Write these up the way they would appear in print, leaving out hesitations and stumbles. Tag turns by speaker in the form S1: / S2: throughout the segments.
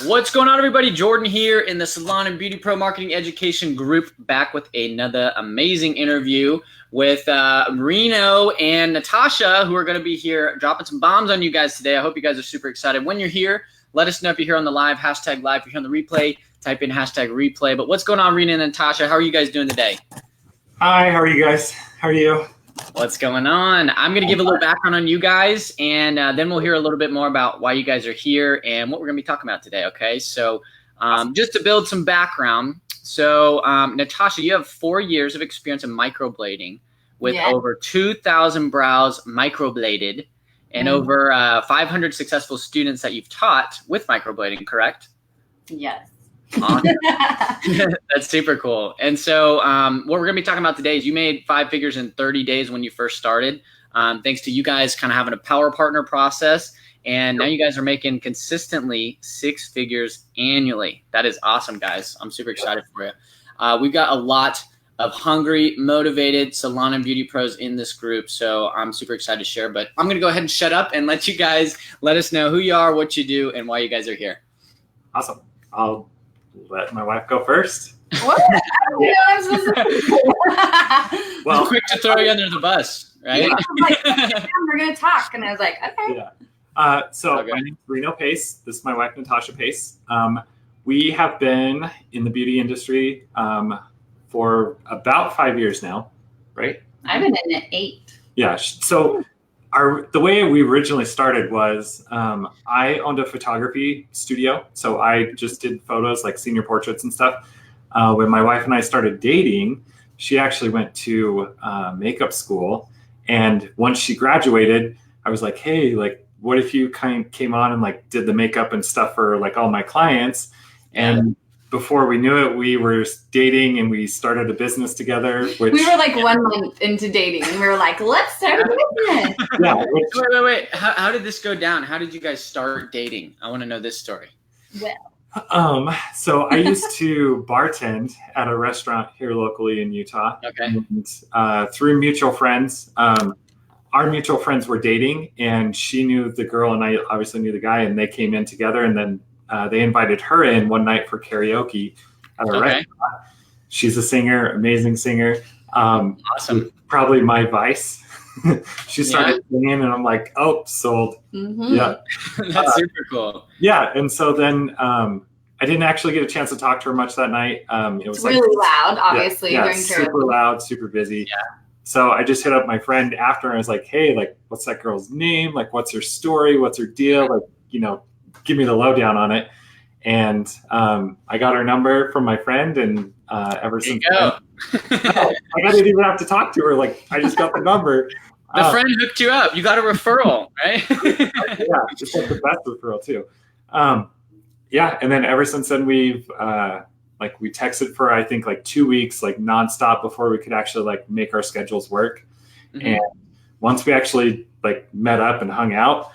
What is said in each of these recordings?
S1: What's going on, everybody? Jordan here in the Salon and Beauty Pro Marketing Education Group, back with another amazing interview with Reno and Natasha, who are going to be here dropping some bombs on you guys today. I hope you guys are super excited. When you're here, let us know if you're here on the live, hashtag live. If you're here on the replay, type in hashtag replay. But what's going on, Reno and Natasha? How are you guys doing today?
S2: Hi, how are you guys? How are you?
S1: What's going on? I'm going to give a little background on you guys, and then we'll hear a little bit more about why you guys are here and what we're going to be talking about today, okay? So just to build some background, so Natasha, you have 4 years of experience in microblading with over 2,000 brows microbladed and over 500 successful students that you've taught with microblading, correct?
S3: Yes.
S1: Awesome. That's super cool. And so what we're going to be talking about today is you made 5 figures in 30 days when you first started, thanks to you guys kind of having a power partner process. And now you guys are making consistently 6 figures annually. That is awesome, guys. I'm super excited for you. We've got a lot of hungry, motivated salon and beauty pros in this group. So I'm super excited to share, but I'm going to go ahead and shut up and let you guys let us know who you are, what you do, and why you guys are here.
S2: Awesome. I'll let my wife go first.
S3: What? I don't know what I'm supposed to do.
S1: Well, quick to throw you under the bus, right?
S3: Yeah, I'm like, we're going to talk. And I was like, okay.
S2: Yeah. My name's Reno Pace. This is my wife, Natasha Pace. We have been in the beauty industry for about 5 years now, right?
S3: I've been in it 8.
S2: Yeah. So the way we originally started was I owned a photography studio. So I just did photos like senior portraits and stuff. When my wife and I started dating, she actually went to makeup school. And once she graduated, I was like, hey, like, what if you came on and like did the makeup and stuff for like all my clients? And before we knew it, we were dating and we started a business together. Which,
S3: we were like 1 month into dating and we were like, let's start a business.
S2: Yeah.
S1: Wait. How did this go down? How did you guys start dating? I want to know this story.
S3: Well,
S2: so I used to bartend at a restaurant here locally in Utah.
S1: Okay.
S2: And, through mutual friends, our mutual friends were dating, and she knew the girl and I obviously knew the guy, and they came in together, and then they invited her in one night for karaoke at a restaurant. She's a singer, amazing singer.
S1: Awesome.
S2: Probably my vice. She started singing, and I'm like, oh, sold.
S3: mm-hmm.
S2: Yeah.
S1: That's super cool.
S2: Yeah. And so then I didn't actually get a chance to talk to her much that night. It was
S3: really loud, obviously.
S2: Yeah,
S3: during
S2: super
S3: karaoke.
S2: loud, super busy.
S1: Yeah.
S2: So I just hit up my friend after, and I was like, hey, like, what's that girl's name? Like, what's her story? What's her deal? Like, give me the lowdown on it. And I got her number from my friend, and ever since then, I didn't even have to talk to her. Like, I just got the number.
S1: The friend hooked you up. You got a referral, right?
S2: Yeah, just like the best referral too. And then ever since then, we've we texted for I think like 2 weeks, like nonstop, before we could actually like make our schedules work. Mm-hmm. And once we actually like met up and hung out,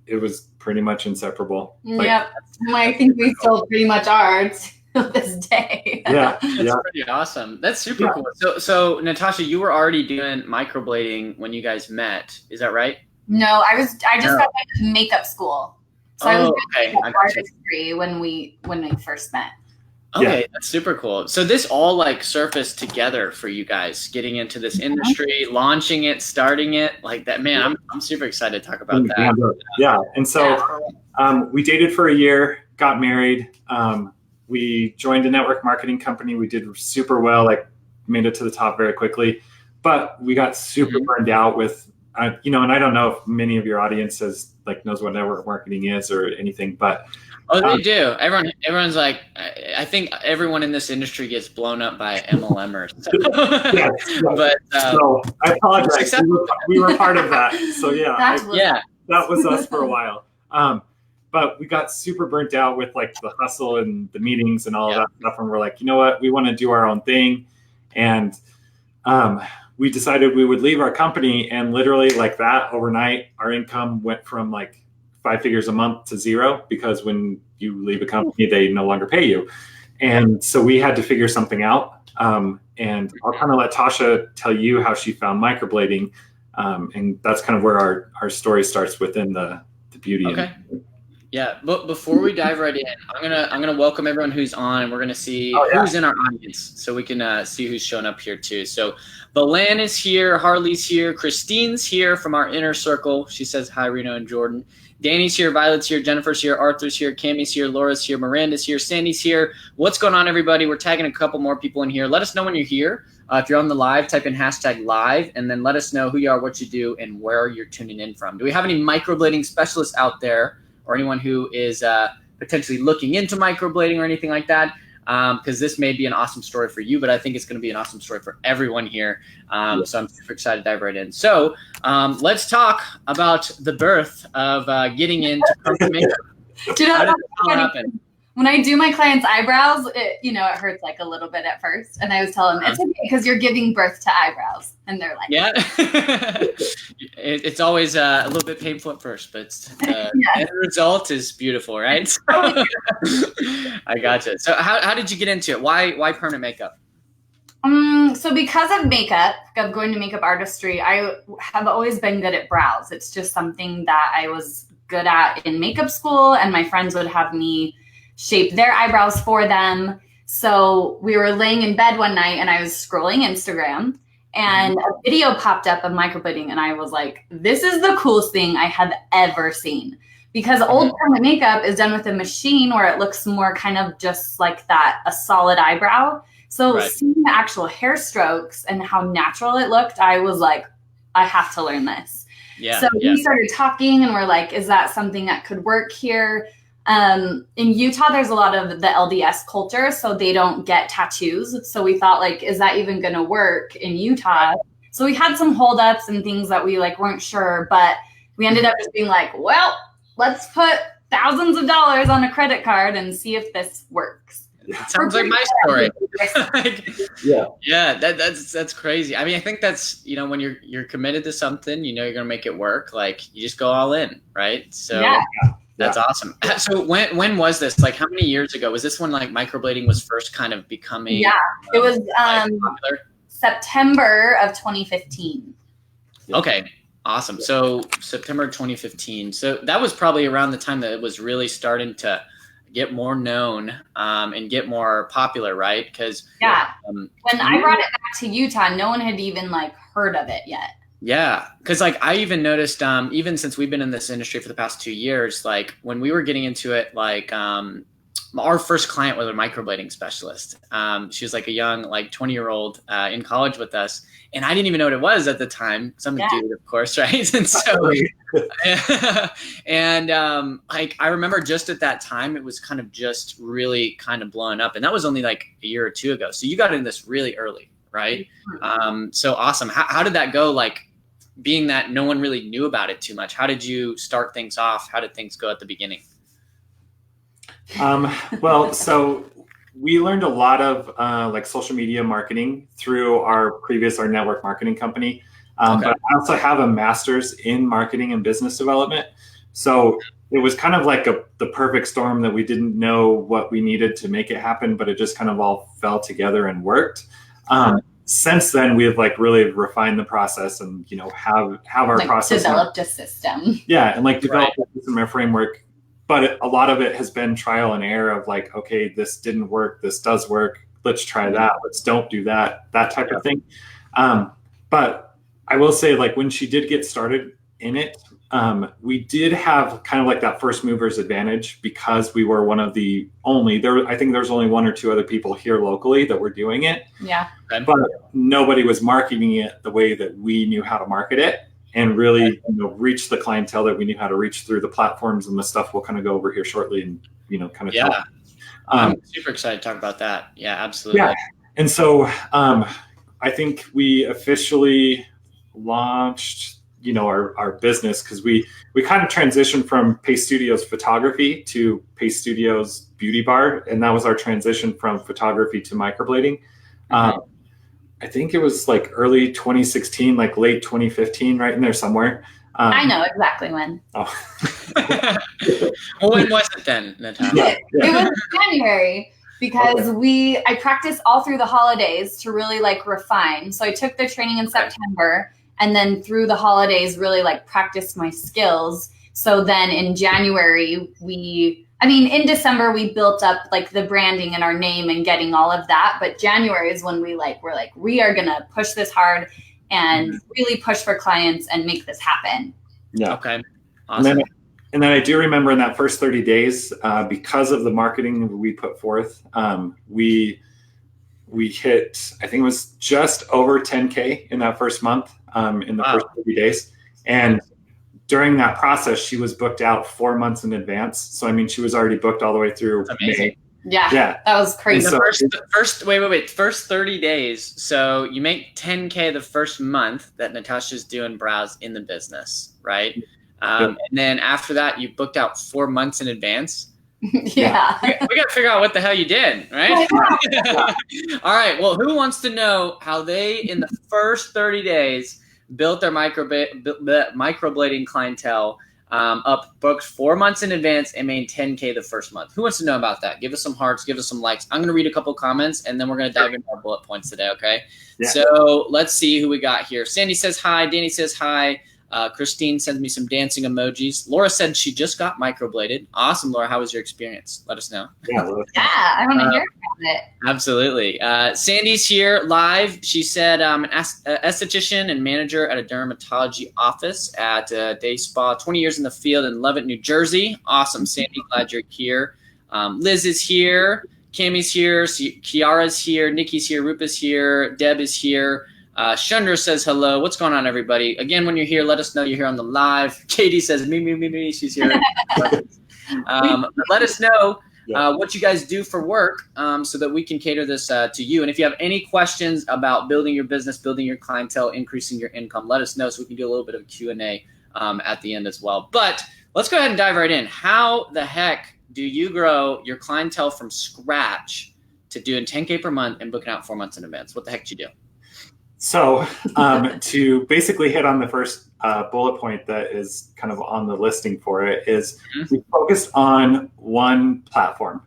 S2: it was pretty much inseparable.
S3: Yep. I think we still pretty much are to this day.
S2: Yeah.
S1: That's pretty awesome. That's super cool. So Natasha, you were already doing microblading when you guys met. Is that right?
S3: No, I just got back to makeup school. So I was doing artistry when we first met.
S1: Okay, that's super cool. So this all like surfaced together for you guys, getting into this industry, launching it, starting it, like that. Man, I'm super excited to talk about that.
S2: Yeah, and so we dated for a year, got married. We joined a network marketing company. We did super well, like made it to the top very quickly, but we got super burned out with, and I don't know if many of your audience knows what network marketing is or anything, but
S1: they do. Everyone's like, I think everyone in this industry gets blown up by MLMers. But
S2: so I apologize. We were part of that. So that was us for a while. But we got super burnt out with like the hustle and the meetings and all of that stuff. And we're like, you know what? We want to do our own thing. And we decided we would leave our company, and literally like that overnight, our income went from like 5 figures a month to 0, because when you leave a company, they no longer pay you. And so we had to figure something out. And I'll kind of let Tasha tell you how she found microblading. And that's kind of where our story starts within the beauty.
S1: Okay. Yeah, but before we dive right in, I'm gonna welcome everyone who's on, and we're gonna see who's in our audience, so we can see who's showing up here too. So, Belan is here, Harley's here, Christine's here from our inner circle. She says hi, Reno and Jordan. Danny's here, Violet's here, Jennifer's here, Arthur's here, Cammy's here, Laura's here, Miranda's here, Sandy's here. What's going on, everybody? We're tagging a couple more people in here. Let us know when you're here. If you're on the live, type in #live, and then let us know who you are, what you do, and where you're tuning in from. Do we have any microblading specialists out there, or anyone who is potentially looking into microblading or anything like that? Because this may be an awesome story for you, but I think it's going to be an awesome story for everyone here. So I'm super excited to dive right in. So let's talk about the birth of getting into permanent makeup.
S3: Do you know how that happen? When I do my clients' eyebrows, it hurts like a little bit at first. And I was telling them, it's okay because you're giving birth to eyebrows. And they're like,
S1: yeah. It's always a little bit painful at first, but the end result is beautiful, right? I gotcha. So how did you get into it? Why permanent makeup?
S3: So because of makeup, of going to makeup artistry, I have always been good at brows. It's just something that I was good at in makeup school, and my friends would have me shape their eyebrows for them. So we were laying in bed one night and I was scrolling Instagram and a video popped up of microblading, and I was like, this is the coolest thing I have ever seen, because old permanent makeup is done with a machine where it looks more kind of just like that, a solid eyebrow. So seeing the actual hair strokes and how natural it looked, I was like, I have to learn this. So we started talking and we're like, is that something that could work here? In Utah, there's a lot of the LDS culture, so they don't get tattoos. So we thought, like, is that even going to work in Utah? So we had some holdups and things that we weren't sure, but we ended up just being like, well, let's put thousands of dollars on a credit card and see if this works.
S1: It sounds like my story. That's crazy. I mean, I think that's, when you're committed to something, you're going to make it work. Like, you just go all in, right? So that's awesome. So when was this? Like, how many years ago? Was this when microblading was first kind of becoming?
S3: Yeah, it was popular? September of 2015.
S1: Okay, awesome. So September 2015. So that was probably around the time that it was really starting to get more known and get more popular, right? Because
S3: when I brought it back to Utah, no one had even heard of it yet.
S1: Yeah, because I even noticed, even since we've been in this industry for the past 2 years, when we were getting into it, our first client was a microblading specialist. She was a young 20-year-old in college with us, and I didn't even know what it was at the time. Some dude, of course, right? And so, and I remember just at that time, it was kind of just really kind of blowing up, and that was only a year or two ago. So you got into this really early. Right. So awesome. How did that go? Being that no one really knew about it too much, how did you start things off? How did things go at the beginning?
S2: Well, so we learned a lot of social media marketing through our network marketing company. But I also have a master's in marketing and business development. So it was kind of the perfect storm that we didn't know what we needed to make it happen, but it just kind of all fell together and worked. Since then, we have really refined the process and have our process
S3: developed a system.
S2: Yeah, and developed a system and framework. But a lot of it has been trial and error of okay, this didn't work, this does work. Let's try that. Let's don't do that. That type of thing. But I will say, when she did get started in it, we did have kind of that first mover's advantage because we were one of the only, I think there's only one or two other people here locally that were doing it.
S3: Yeah.
S2: But nobody was marketing it the way that we knew how to market it and really, reach the clientele that we knew how to reach through the platforms and the stuff we'll kind of go over here shortly and, kind of
S1: talk. I'm super excited to talk about that. Yeah, absolutely.
S2: Yeah. And so I think we officially launched our business because we kind of transitioned from Pace Studios photography to Pace Studios beauty bar, and that was our transition from photography to microblading. I think it was early 2016, late 2015, right in there somewhere.
S3: I know exactly when.
S2: Oh.
S1: Well, when was it then, Natasha?
S3: It was January. Because I practiced all through the holidays to really refine. So I took the training in September, and then through the holidays really practiced my skills. So then in January, in December, we built up like the branding and our name and getting all of that. But January is when we're like, we are going to push this hard and really push for clients and make this happen.
S2: Yeah.
S1: Okay. Awesome.
S2: And then I do remember in that first 30 days, because of the marketing we put forth, we hit, I think it was just over 10K in that first month, in the first 30 days. And during that process, she was booked out 4 months in advance. So, I mean, she was already booked all the way through May.
S3: Yeah, that was crazy.
S1: First 30 days. So you make 10K the first month that Natasha's doing Browse in the business, right? And then after that, you booked out 4 months in advance.
S3: Yeah.
S1: We got to figure out what the hell you did, right? All right. Well, who wants to know how they, in the first 30 days, built their microblading clientele up, booked 4 months in advance, and made 10K the first month? Who wants to know about that? Give us some hearts, give us some likes. I'm going to read a couple comments, and then we're going to dive into our bullet points today, okay? Yeah. So let's see who we got here. Sandy says hi. Danny says hi. Christine sends me some dancing emojis. Laura said she just got microbladed. Awesome, Laura. How was your experience? Let us know.
S3: Yeah, I want to hear about it.
S1: Absolutely. Sandy's here live. She said an esthetician and manager at a dermatology office at Day Spa, 20 years in the field in Leavitt, New Jersey. Awesome, Sandy. Glad you're here. Liz is here. Cammy's here. Kiara's here. Nikki's here. Rupa's here. Deb is here. Shundra says hello. What's going on, everybody? Again, when you're here, let us know you're here on the live. Katie says me. She's here. Let us know what you guys do for work, so that we can cater this to you. And if you have any questions about building your business, building your clientele, increasing your income, let us know so we can do a little bit of a Q&A at the end as well. But let's go ahead and dive right in. How the heck do you grow your clientele from scratch to doing 10K per month and booking out 4 months in advance? What the heck did you do?
S2: So to basically hit on the first bullet point that is kind of on the listing for it is we focused on one platform.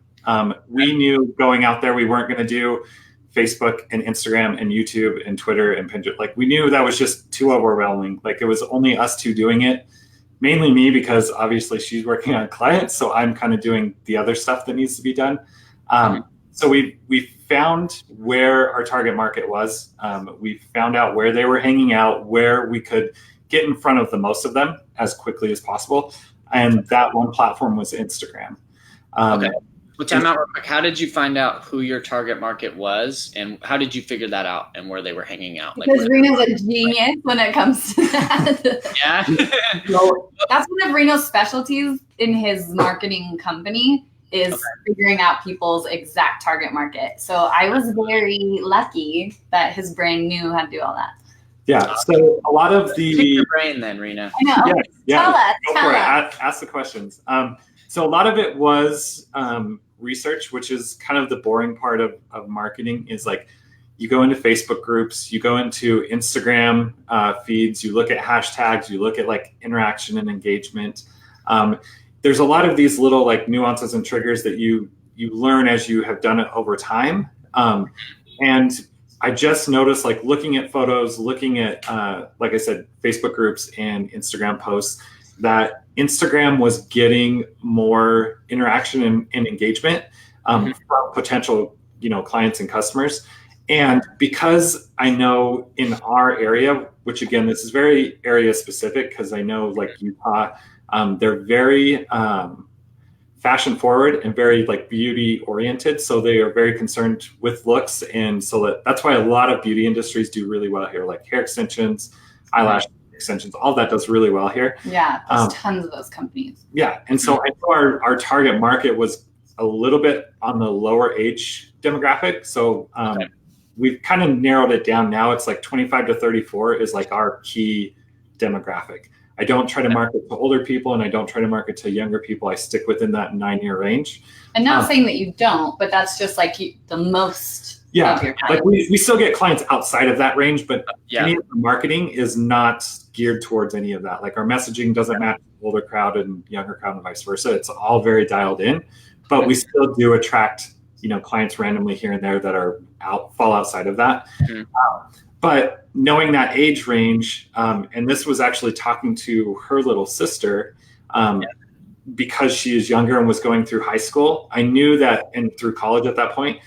S2: We knew going out there we weren't going to do Facebook and Instagram and YouTube and Twitter and Pinterest. Like, we knew that was just too overwhelming. Like, it was only us two doing it, mainly me, because obviously she's working on clients. So I'm kind of doing the other stuff that needs to be done. So we found where our target market was. We found out where they were hanging out, where we could get in front of the most of them as quickly as possible. And that one platform was Instagram.
S1: Okay. Well, time out real quick. How did you find out who your target market was, and how did you figure that out and where they were hanging out?
S3: Because Reno's a genius when it comes to that.
S1: Yeah.
S3: That's one of Reno's specialties in his marketing company is figuring out people's exact target market. So I was very lucky that his brain knew how to do all that.
S2: Yeah. So a lot of the...
S1: Pick your brain then, Reno.
S3: I know.
S2: Yeah. Tell us. Ask the questions. So a lot of it was research, which is kind of the boring part of marketing, is like you go into Facebook groups, you go into Instagram feeds, you look at hashtags, you look at like interaction and engagement. There's a lot of these little like nuances and triggers that you learn as you have done it over time. And I just noticed, like, looking at photos, looking at, like I said, Facebook groups and Instagram posts, that Instagram was getting more interaction and engagement from potential, clients and customers. And because I know in our area, which again, this is very area specific, because I know like Utah, they're very fashion forward and very like beauty oriented. So they are very concerned with looks. And so that's why a lot of beauty industries do really well here, like hair extensions, eyelash extensions, all that does really well here.
S3: Yeah, there's tons of those companies.
S2: Yeah. And so I know our target market was a little bit on the lower age demographic. So we've kind of narrowed it down now. It's like 25 to 34 is like our key demographic. I don't try to market to older people, and I don't try to market to younger people. I stick within that 9-year range.
S3: And not saying that you don't, but that's just like the most of your clients.
S2: Like we still get clients outside of that range, but any of the marketing is not geared towards any of that. Like, our messaging doesn't match the older crowd and younger crowd and vice versa. It's all very dialed in, but we still do attract, clients randomly here and there that are fall outside of that. But knowing that age range, and this was actually talking to her little sister, because she is younger and was going through high school. I knew that, and through college at that point,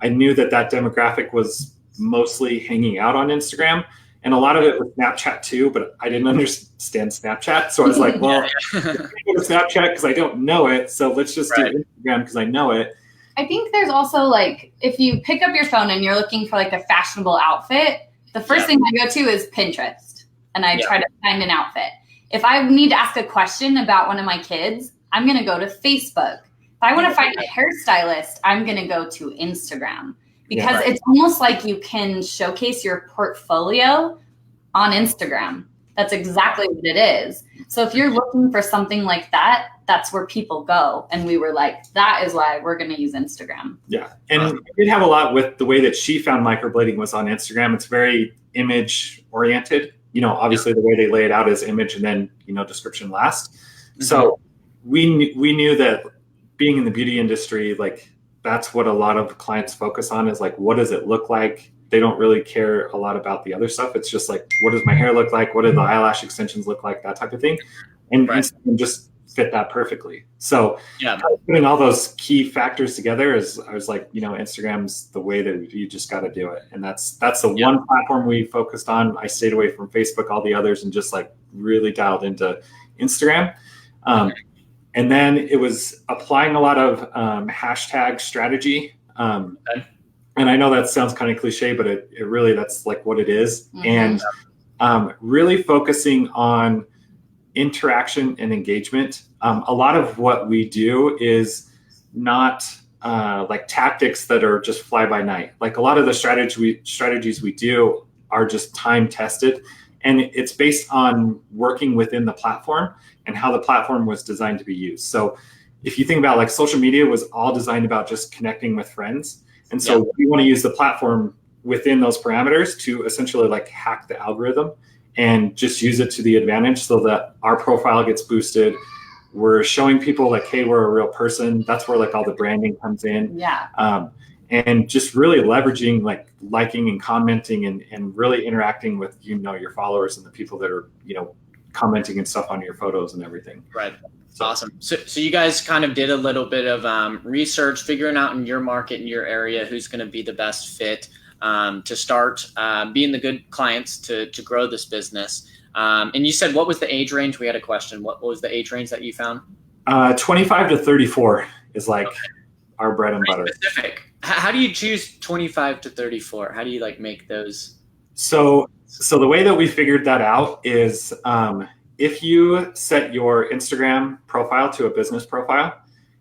S2: I knew that demographic was mostly hanging out on Instagram. And a lot of it was Snapchat too, but I didn't understand Snapchat. So I was like, well, I'm going to go to Snapchat because I don't know it. So let's just do Instagram because I know it.
S3: I think there's also like, if you pick up your phone and you're looking for like a fashionable outfit, the first thing I go to is Pinterest, and I try to find an outfit. If I need to ask a question about one of my kids, I'm going to go to Facebook. If I want to find a hairstylist, I'm going to go to Instagram, because it's almost like you can showcase your portfolio on Instagram. That's exactly what it is. So if you're looking for something like that, that's where people go. And we were like, that is why we're going to use Instagram.
S2: Yeah. And we did have a lot with the way that she found microblading was on Instagram. It's very image oriented. Obviously the way they lay it out is image and then, description last. Mm-hmm. So we knew that being in the beauty industry, like that's what a lot of clients focus on, is like, what does it look like? They don't really care a lot about the other stuff. It's just like, what does my hair look like? What do the eyelash extensions look like? That type of thing. And Instagram just fit that perfectly. So putting all those key factors together, I was like, Instagram's the way that you just got to do it. And that's the one platform we focused on. I stayed away from Facebook, all the others, and just like really dialed into Instagram. And then it was applying a lot of hashtag strategy. And I know that sounds kind of cliche, but it really, that's like what it is. Mm-hmm. And really focusing on interaction and engagement. A lot of what we do is not like tactics that are just fly by night. Like a lot of the strategies we do are just time tested, and it's based on working within the platform and how the platform was designed to be used. So if you think about, like, social media was all designed about just connecting with friends. And so we want to use the platform within those parameters to essentially like hack the algorithm and just use it to the advantage so that our profile gets boosted. We're showing people like, hey, we're a real person. That's where like all the branding comes in. Yeah. And just really leveraging like liking and commenting and really interacting with, your followers and the people that are, commenting and stuff on your photos and everything.
S1: Right. Awesome. So you guys kind of did a little bit of research, figuring out in your market, in your area, who's going to be the best fit to start being the good clients to grow this business. And you said, what was the age range? We had a question. What was the age range that you found?
S2: 25 to 34 is like our bread and butter.
S1: Specific. How do you choose 25 to 34? How do you like make those?
S2: So the way that we figured that out is if you set your Instagram profile to a business profile,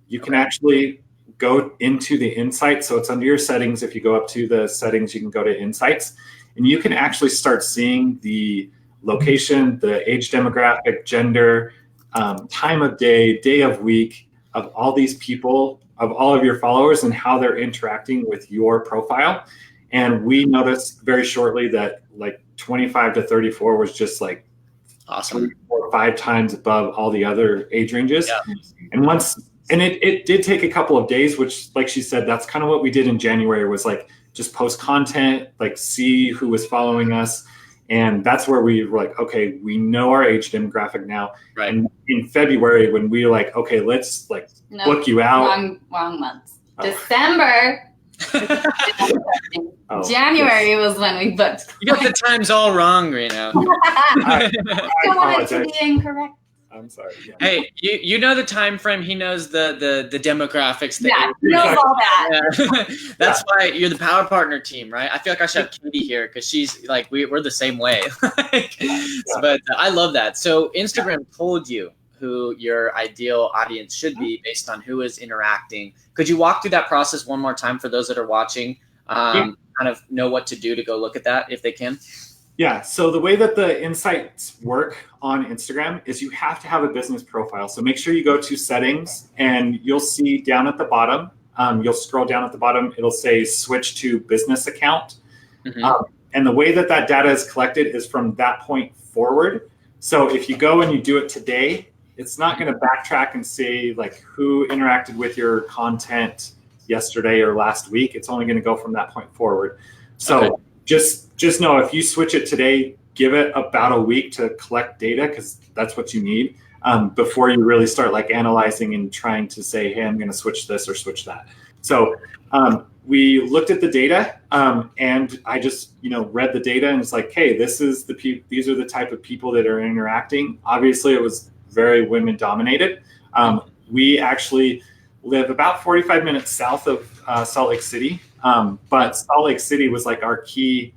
S2: you can actually go into the insights. So it's under your settings. If you go up to the settings, you can go to insights, and you can actually start seeing the location, the age demographic, gender, time of day of week of all these people, of all of your followers, and how they're interacting with your profile. And we noticed very shortly that like 25 to 34 was just like
S1: awesome,
S2: 3, 4, 5 times above all the other age ranges. Yeah. And it did take a couple of days, which, like she said, that's kind of what we did in January, was like just post content, like see who was following us. And that's where we were like, okay, we know our age demographic now.
S1: Right.
S2: And in February, when we were like, okay, let's like book you out.
S3: Wrong month. December. January was when we booked.
S1: You got the times all wrong right now.
S3: I don't want it to be incorrect.
S2: I'm sorry. Yeah.
S1: Hey, you know the time frame. He knows the demographics.
S3: Yeah, he knows all that.
S1: Yeah. That's why you're the power partner team, right? I feel like I should have Katie here because she's like we're the same way. But I love that. So Instagram told you who your ideal audience should be based on who is interacting. Could you walk through that process one more time for those that are watching? Kind of know what to do to go look at that if they can.
S2: Yeah. So the way that the insights work on Instagram is you have to have a business profile. So make sure you go to settings, and you'll see down at the bottom, you'll scroll down at the bottom. It'll say switch to business account. Mm-hmm. And the way that data is collected is from that point forward. So if you go and you do it today, it's not going to backtrack and say like who interacted with your content yesterday or last week. It's only going to go from that point forward. So just know if you switch it today, give it about a week to collect data, because that's what you need. before you really start like analyzing and trying to say, hey, I'm going to switch this or switch that. So we looked at the data, and I just read the data, and it's like, hey, these are the type of people that are interacting. Obviously, it was very women dominated. We actually live about 45 minutes south of Salt Lake City, but Salt Lake City was like our key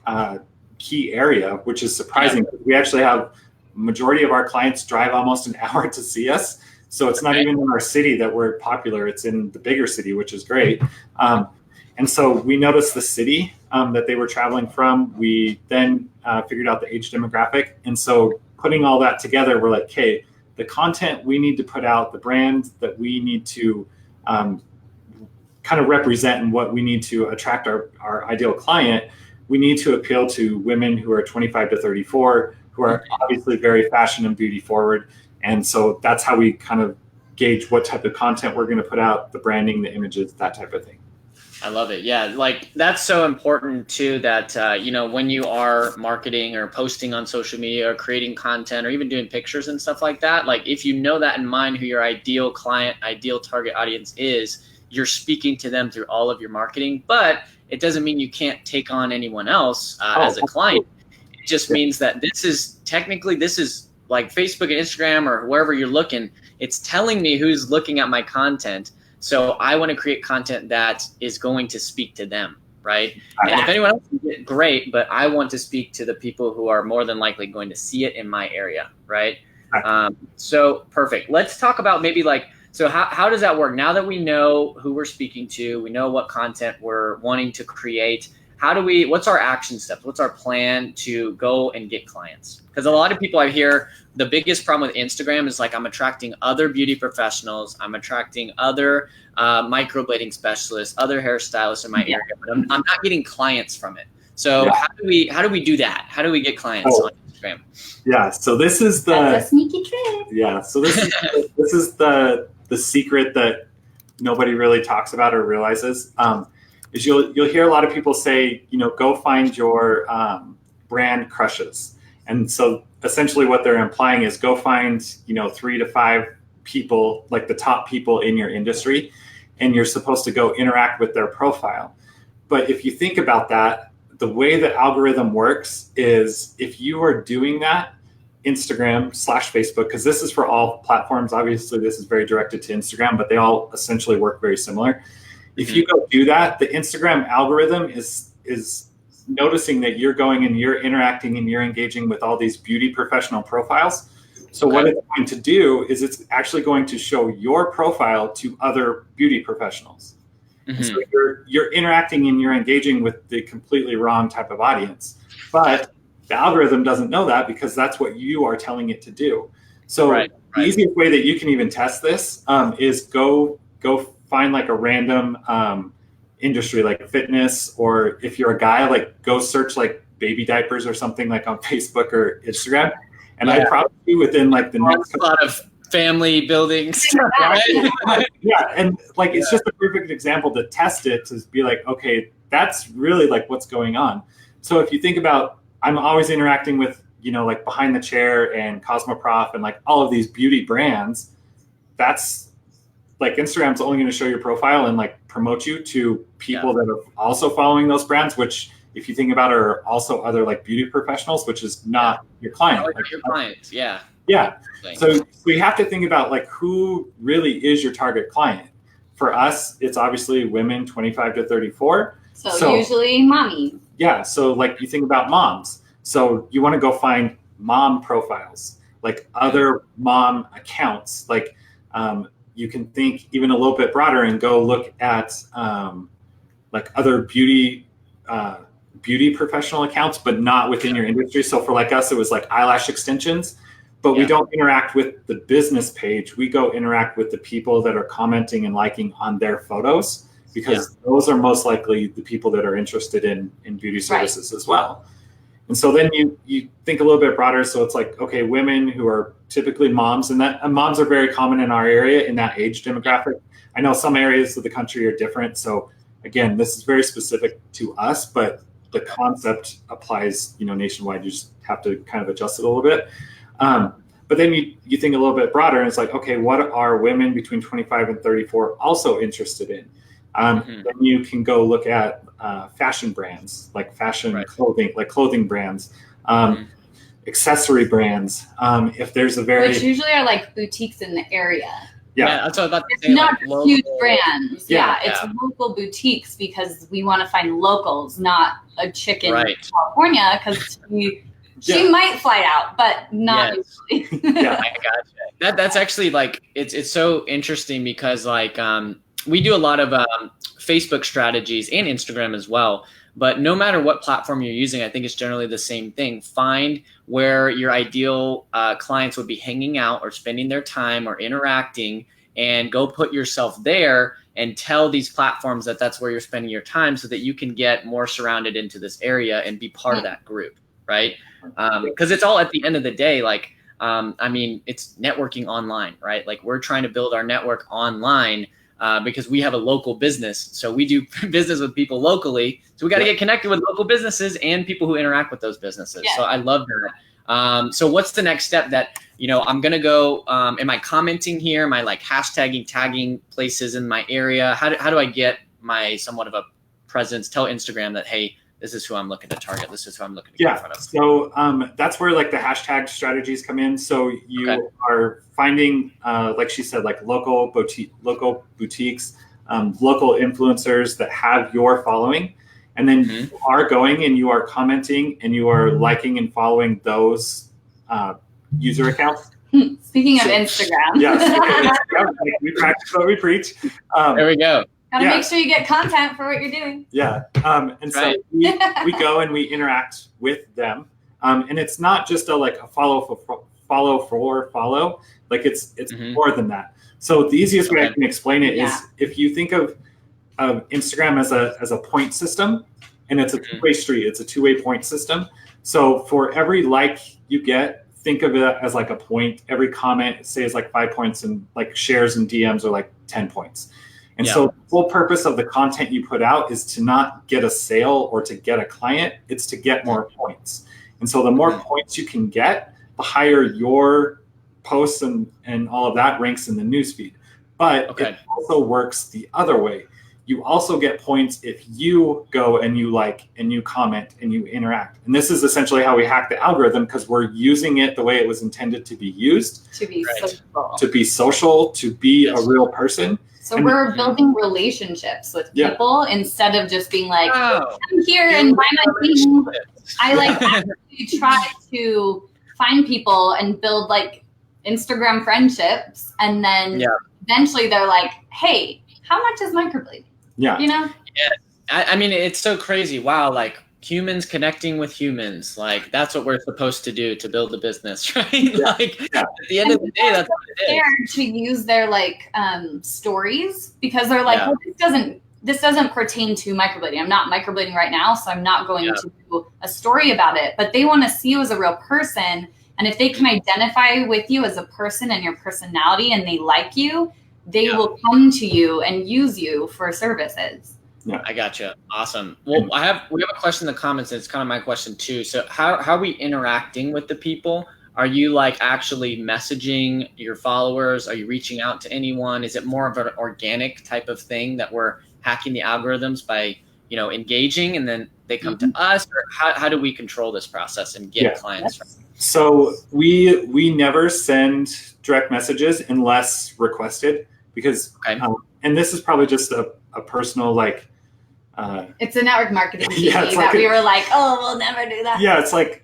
S2: area, which is surprising. Yeah. We actually have majority of our clients drive almost an hour to see us. So it's not even in our city that we're popular. It's in the bigger city, which is great. And so we noticed the city that they were traveling from. We then figured out the age demographic. And so putting all that together, we're like, hey, the content we need to put out, the brand that we need to kind of represent and what we need to attract our ideal client, we need to appeal to women who are 25 to 34, who are obviously very fashion and beauty forward. And so that's how we kind of gauge what type of content we're going to put out, the branding, the images, that type of thing.
S1: I love it. Yeah. Like that's so important too, that, when you are marketing or posting on social media or creating content or even doing pictures and stuff like that, like if you know that in mind, who your ideal client, ideal target audience is, you're speaking to them through all of your marketing, but it doesn't mean you can't take on anyone else as a client. It just means that this is like Facebook and Instagram or wherever you're looking, it's telling me who's looking at my content. So I want to create content that is going to speak to them, right? And if anyone else can get great, but I want to speak to the people who are more than likely going to see it in my area, right? So perfect. Let's talk about maybe so how does that work? Now that we know who we're speaking to, we know what content we're wanting to create, what's our action steps? What's our plan to go and get clients? Because a lot of people I hear, the biggest problem with Instagram is like, I'm attracting other beauty professionals. I'm attracting other microblading specialists, other hairstylists in my area, but I'm not getting clients from it. So how do we do that? How do we get clients on Instagram?
S2: Yeah. So this is
S3: That's a sneaky trick.
S2: Yeah. So this is the secret that nobody really talks about or realizes. Is you'll hear a lot of people say, go find your brand crushes. And so essentially what they're implying is go find, 3 to 5 people, like the top people in your industry, and you're supposed to go interact with their profile. But if you think about that, the way the algorithm works is if you are doing that, Instagram/Facebook, because this is for all platforms. Obviously, this is very directed to Instagram, but they all essentially work very similar. If you go do that, the Instagram algorithm is noticing that you're going and you're interacting and you're engaging with all these beauty professional profiles. So what it's going to do is it's actually going to show your profile to other beauty professionals. So you're interacting and you're engaging with the completely wrong type of audience. But the algorithm doesn't know that because that's what you are telling it to do. So the easiest way that you can even test this is go find like a random industry like fitness, or if you're a guy, like go search like baby diapers or something like on Facebook or Instagram. And I'd probably within like the next
S1: a lot of family buildings.
S2: Yeah. And like, it's just a perfect example to test it, to be like, okay, that's really like what's going on. So if you think about, I'm always interacting with, like Behind the Chair and Cosmoprof and like all of these beauty brands, that's like Instagram's only going to show your profile and like promote you to people that are also following those brands, which if you think about it, are also other like beauty professionals, which is not your client.
S1: Like your clients. Yeah.
S2: Yeah. So we have to think about like who really is your target client. For us, it's obviously women 25 to 34.
S3: So usually mommy.
S2: Yeah. So like you think about moms. So you want to go find mom profiles, like other mom accounts. Like you can think even a little bit broader and go look at like other beauty professional accounts, but not within your industry. So for like us, it was like eyelash extensions, but we don't interact with the business page. We go interact with the people that are commenting and liking on their photos, because those are most likely the people that are interested in beauty services as well. And so then you think a little bit broader. So it's like, okay, women who are typically moms, and moms are very common in our area in that age demographic. I know some areas of the country are different. So again, this is very specific to us, but the concept applies, nationwide. You just have to kind of adjust it a little bit. But then you think a little bit broader, and it's like, okay, what are women between 25 and 34 also interested in? Then you can go look at fashion brands, like fashion clothing, like clothing brands, accessory brands. If there's a
S3: which usually are like boutiques in the area.
S1: Yeah, that's what I was about to say.
S3: It's not like huge brands. It's local boutiques, because we want to find locals, not a chick in California, because she might fly out, but not usually.
S1: I gotcha. That's actually like it's so interesting, because like we do a lot of Facebook strategies and Instagram as well. But no matter what platform you're using, I think it's generally the same thing. Find where your ideal clients would be hanging out or spending their time or interacting, and go put yourself there and tell these platforms that that's where you're spending your time, so that you can get more surrounded into this area and be part of that group, right? Because it's all, at the end of the day, like, I mean, it's networking online, right? Like, we're trying to build our network online because we have a local business. So we do business with people locally. So we got to get connected with local businesses and people who interact with those businesses. So I love that. So what's the next step that, I'm going to go, am I commenting here? Am I like hashtagging, tagging places in my area? How do I get my somewhat of a presence? Tell Instagram that, hey, this is who I'm looking to target. This is who I'm looking to get in front of.
S2: So that's where like the hashtag strategies come in. So you are finding, like she said, like local boutiques, local influencers that have your following. And then you are going and you are commenting and you are liking and following those user accounts.
S3: Speaking of Instagram.
S2: We practice what we preach.
S1: There we go.
S3: Gotta make sure you get content for what you're doing.
S2: And so we go and we interact with them. And it's not just a follow. Like it's more than that. So the easiest way I can explain it is, if you think of Instagram as a point system, and it's a two-way street. It's a two-way point system. So for every like you get, think of it as like a point. Every comment, say, is like 5 points, and like shares and DMs are like 10 points. And so the whole purpose of the content you put out is to not get a sale or to get a client. It's to get more points. And so the more points you can get, the higher your posts and all of that ranks in the newsfeed. But it also works the other way. You also get points if you go and you like and you comment and you interact. And this is essentially how we hack the algorithm, because we're using it the way it was intended to be used.
S3: To be social.
S2: To be social, to be a real person.
S3: So we're building relationships with people instead of just being like, I'm here and buy my thing. I like actually try to find people and build like Instagram friendships. And then eventually they're like, hey, how much is microblading?
S1: I mean, it's so crazy. Wow. Like, humans connecting with humans, like that's what we're supposed to do to build a business, right? Like at the end of the day, that's what it is.
S3: To use their like stories, because they're like, well, this doesn't pertain to microblading. I'm not microblading right now, so I'm not going to do a story about it. But they want to see you as a real person, and if they can identify with you as a person and your personality, and they like you, they will come to you and use you for services.
S1: I gotcha. Awesome. Well, we have a question in the comments, and it's kind of my question too. So how are we interacting with the people? Are you like actually messaging your followers? Are you reaching out to anyone? Is it more of an organic type of thing that we're hacking the algorithms by, engaging, and then they come to us? Or how do we control this process and get clients?
S2: So we never send direct messages unless requested, because, and this is probably just a personal, like,
S3: it's a network marketing that we were like, oh, we'll never do that.
S2: It's like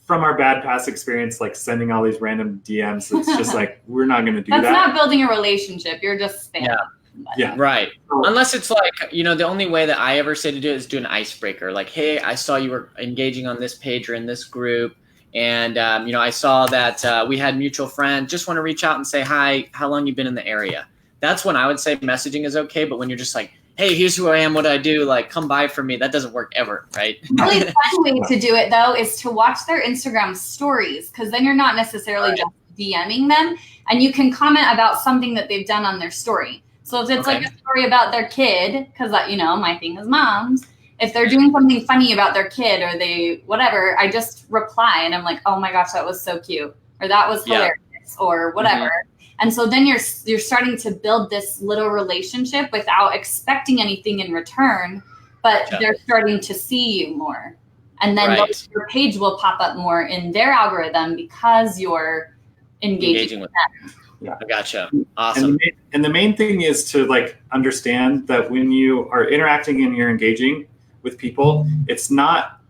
S2: from our bad past experience, like sending all these random DMs. It's just like, we're not going to do that.
S3: That's not building a relationship. You're just spamming.
S1: Right. Unless it's like, the only way that I ever say to do it is do an icebreaker. Like, hey, I saw you were engaging on this page or in this group. And, I saw that we had mutual friends. Just want to reach out and say, hi, how long you been in the area? That's when I would say messaging is okay. But when you're just like, hey, here's who I am, what I do, like, come by for me, that doesn't work ever, right?
S3: Really fun way to do it, though, is to watch their Instagram stories, because then you're not necessarily just DMing them, and you can comment about something that they've done on their story. So if it's like a story about their kid, because, my thing is moms, if they're doing something funny about their kid or they whatever, I just reply, and I'm like, oh my gosh, that was so cute. or that was hilarious, or whatever. And so then you're starting to build this little relationship without expecting anything in return, but they're starting to see you more. And then your page will pop up more in their algorithm because you're engaging with them.
S1: Yeah, I gotcha. Awesome.
S2: And the main thing is to like understand that when you are interacting and you're engaging with people, it's not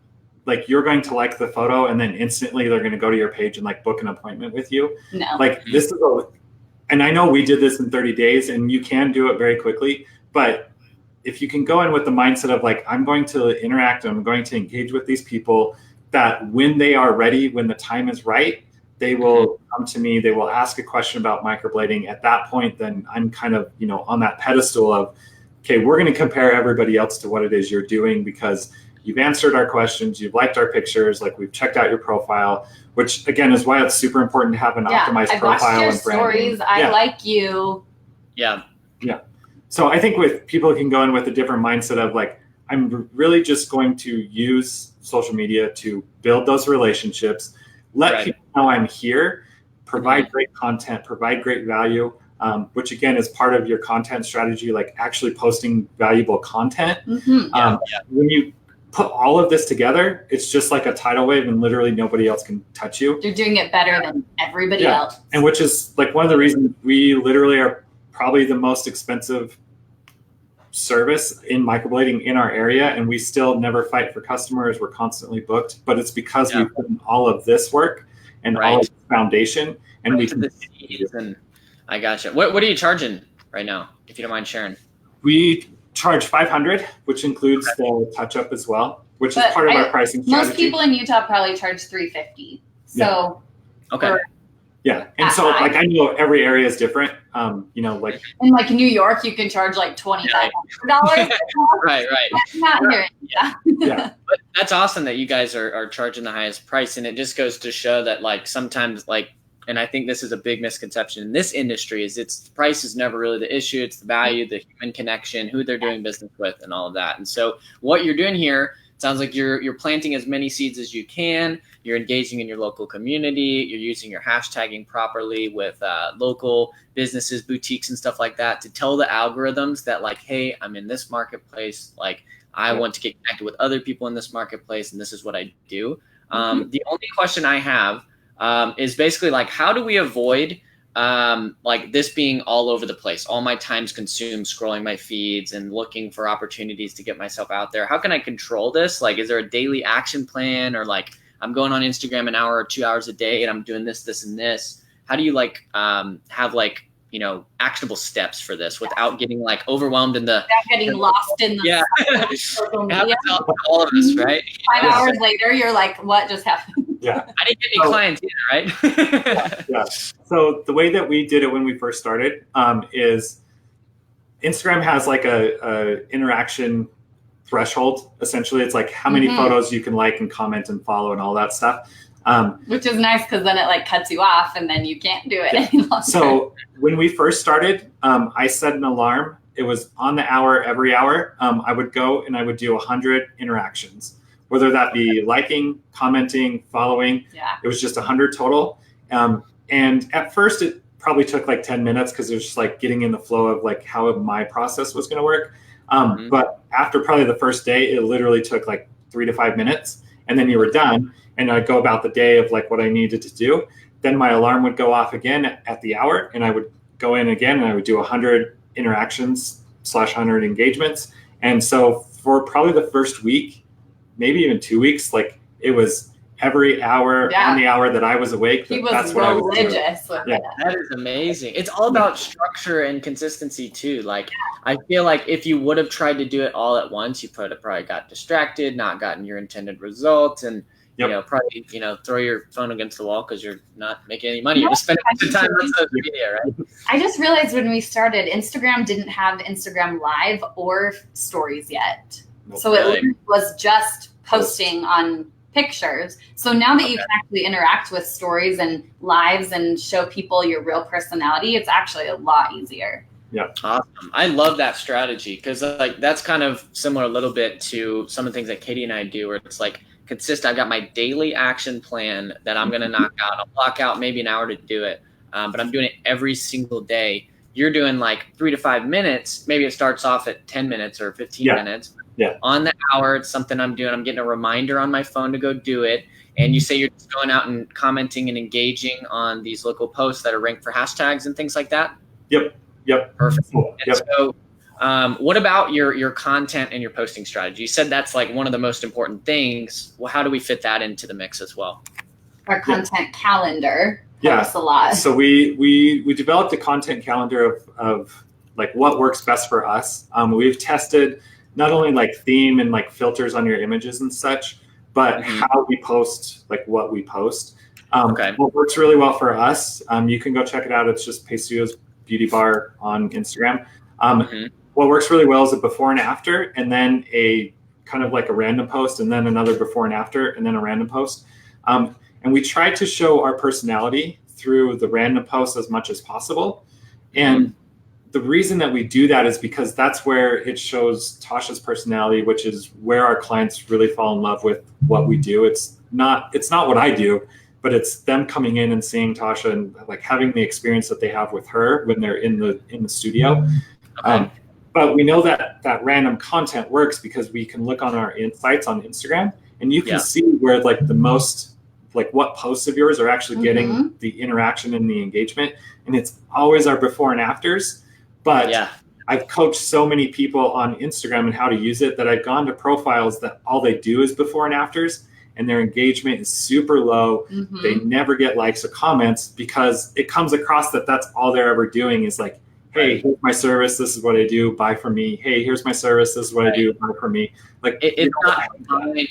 S2: like you're going to like the photo and then instantly they're going to go to your page and like book an appointment with you.
S3: No.
S2: Like this is and I know we did this in 30 days and you can do it very quickly, but if you can go in with the mindset of like, I'm going to interact, I'm going to engage with these people, that when they are ready, when the time is right, they will come to me, they will ask a question about microblading. At that point, then I'm kind of, on that pedestal of, okay, we're going to compare everybody else to what it is you're doing because you've answered our questions, you've liked our pictures, like we've checked out your profile, which again is why it's super important to have an optimized profile and branding.
S3: Stories. I like you.
S1: Yeah.
S2: Yeah. So I think with people can go in with a different mindset of like, I'm really just going to use social media to build those relationships, let people know I'm here, provide great content, provide great value, which again is part of your content strategy, like actually posting valuable content. When you put all of this together, it's just like a tidal wave and literally nobody else can touch you.
S3: You're doing it better than everybody else.
S2: And which is like one of the reasons we literally are probably the most expensive service in microblading in our area, and we still never fight for customers. We're constantly booked, but it's because we put in all of this work and all of the foundation, and we can.
S1: And I gotcha. What are you charging right now, if you don't mind sharing?
S2: We charge $500, which includes the touch up as well, which is part of our pricing strategy.
S3: Most people in Utah probably charge $350. So
S2: yeah, and so like I know every area is different. Like
S3: in like New York, you can charge like $2,500.
S1: Right.
S3: Not here.
S2: Yeah.
S1: But that's awesome that you guys are charging the highest price, and it just goes to show that like sometimes like, and I think this is a big misconception in this industry, is it's price is never really the issue. It's the value, the human connection, who they're doing business with, and all of that. And so what you're doing here, sounds like you're planting as many seeds as you can. You're engaging in your local community. You're using your hashtagging properly with local businesses, boutiques, and stuff like that to tell the algorithms that like, hey, I'm in this marketplace. Like, I want to get connected with other people in this marketplace, and this is what I do. The only question I have is basically like, how do we avoid like this being all over the place? All my time's consumed scrolling my feeds and looking for opportunities to get myself out there. How can I control this? Like, is there a daily action plan, or like I'm going on Instagram an hour or 2 hours a day and I'm doing this, this, and this? How do you like have like, actionable steps for this without getting like overwhelmed in the
S3: getting lost in the social media?
S1: All of us, right?
S3: 5 hours later, you're like, what just happened?
S2: Yeah.
S1: I didn't get any clients either, right?
S2: Yeah. So the way that we did it when we first started is Instagram has like a interaction threshold. Essentially, it's like how many photos you can like and comment and follow and all that stuff.
S3: Which is nice because then it like cuts you off and then you can't do it any longer.
S2: So when we first started, I set an alarm. It was on the hour, every hour. I would go and I would do 100 interactions, whether that be liking, commenting, following. It was just 100 total. And at first it probably took like 10 minutes because it was just like getting in the flow of like how my process was going to work. But after probably the first day, it literally took like 3 to 5 minutes, and then you were done. And I'd go about the day of like what I needed to do. Then my alarm would go off again at the hour, and I would go in again and I would do 100 interactions / 100 engagements. And so for probably the first week, maybe even 2 weeks, like it was every hour on the hour that I was awake.
S3: He was religious with it.
S1: That is amazing. It's all about structure and consistency too. Like I feel like if you would have tried to do it all at once, you probably got distracted, not gotten your intended results, and probably throw your phone against the wall because you're not making any money. You're just spending the time on social media, right?
S3: I just realized when we started, Instagram didn't have Instagram Live or Stories yet. So it was just posting on pictures. So now that you can actually interact with stories and lives and show people your real personality, it's actually a lot easier.
S2: Yeah.
S1: Awesome. I love that strategy because like that's kind of similar a little bit to some of the things that Katie and I do, where it's like consistent. I've got my daily action plan that I'm going to knock out. I'll block out maybe an hour to do it, but I'm doing it every single day. You're doing like 3 to 5 minutes. Maybe it starts off at 10 minutes or 15 minutes.
S2: Yeah.
S1: On the hour, it's something I'm doing. I'm getting a reminder on my phone to go do it. And you say you're just going out and commenting and engaging on these local posts that are ranked for hashtags and things like that?
S2: Yep.
S1: Perfect.
S2: Cool.
S1: And so what about your content and your posting strategy? You said that's like one of the most important things. Well, how do we fit that into the mix as well?
S3: Our content calendar helps a lot.
S2: So we developed a content calendar of like what works best for us. We've tested not only like theme and like filters on your images and such, but how we post, like what we post. What works really well for us, you can go check it out. It's just Pesuyo's Beauty Bar on Instagram. What works really well is a before and after, and then a kind of like a random post, and then another before and after, and then a random post. And we try to show our personality through the random post as much as possible. And the reason that we do that is because that's where it shows Tasha's personality, which is where our clients really fall in love with what we do. It's not what I do, but it's them coming in and seeing Tasha and like having the experience that they have with her when they're in the studio. But we know that random content works because we can look on our insights on Instagram, and you can see where like the most, like what posts of yours are actually getting the interaction and the engagement. And it's always our before and afters. But I've coached so many people on Instagram and how to use it that I've gone to profiles that all they do is before and afters, and their engagement is super low. They never get likes or comments because it comes across that that's all they're ever doing is like, hey, here's my service, this is what I do, buy from me. Hey, here's my service, this is what I do, buy from me. Like
S1: it's not aligned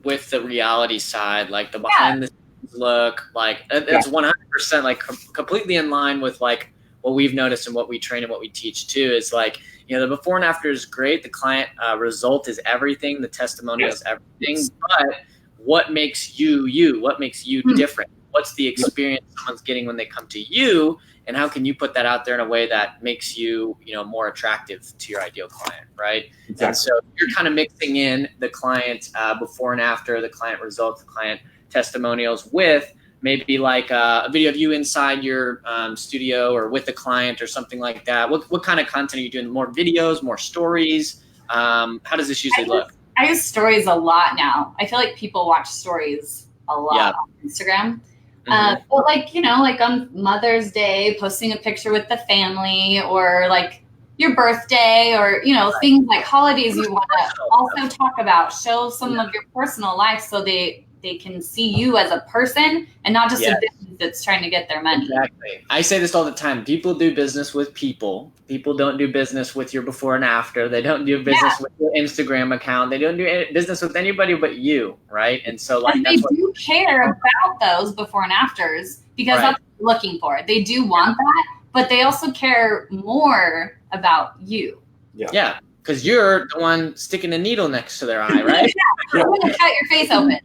S1: with the reality side, like the behind the scenes look, like it's 100% like completely in line with like what we've noticed and what we train and what we teach too. Is like, the before and after is great. The client result is everything. The testimonial is everything. But what makes you? What makes you different? What's the experience someone's getting when they come to you? And how can you put that out there in a way that makes you, more attractive to your ideal client, right? Exactly. And so you're kind of mixing in the client before and after, the client results, the client testimonials with maybe like a video of you inside your studio or with the client or something like that. What kind of content are you doing? More videos, more stories? How does this usually look?
S3: I use stories a lot now. I feel like people watch stories a lot on Instagram. But like, like on Mother's Day, posting a picture with the family, or like your birthday, or, things like holidays you want to also talk about, show some of your personal life so they can see you as a person and not just a business that's trying to get their money.
S1: Exactly. I say this all the time. People do business with people. People don't do business with your before and after. They don't do business with your Instagram account. They don't do business with anybody but you, right? And so like
S3: they do care about those before and afters because that's what they're looking for. They do want that, but they also care more about you.
S1: Yeah. Because you're the one sticking a needle next to their eye, right?
S3: I'm going to cut your face open.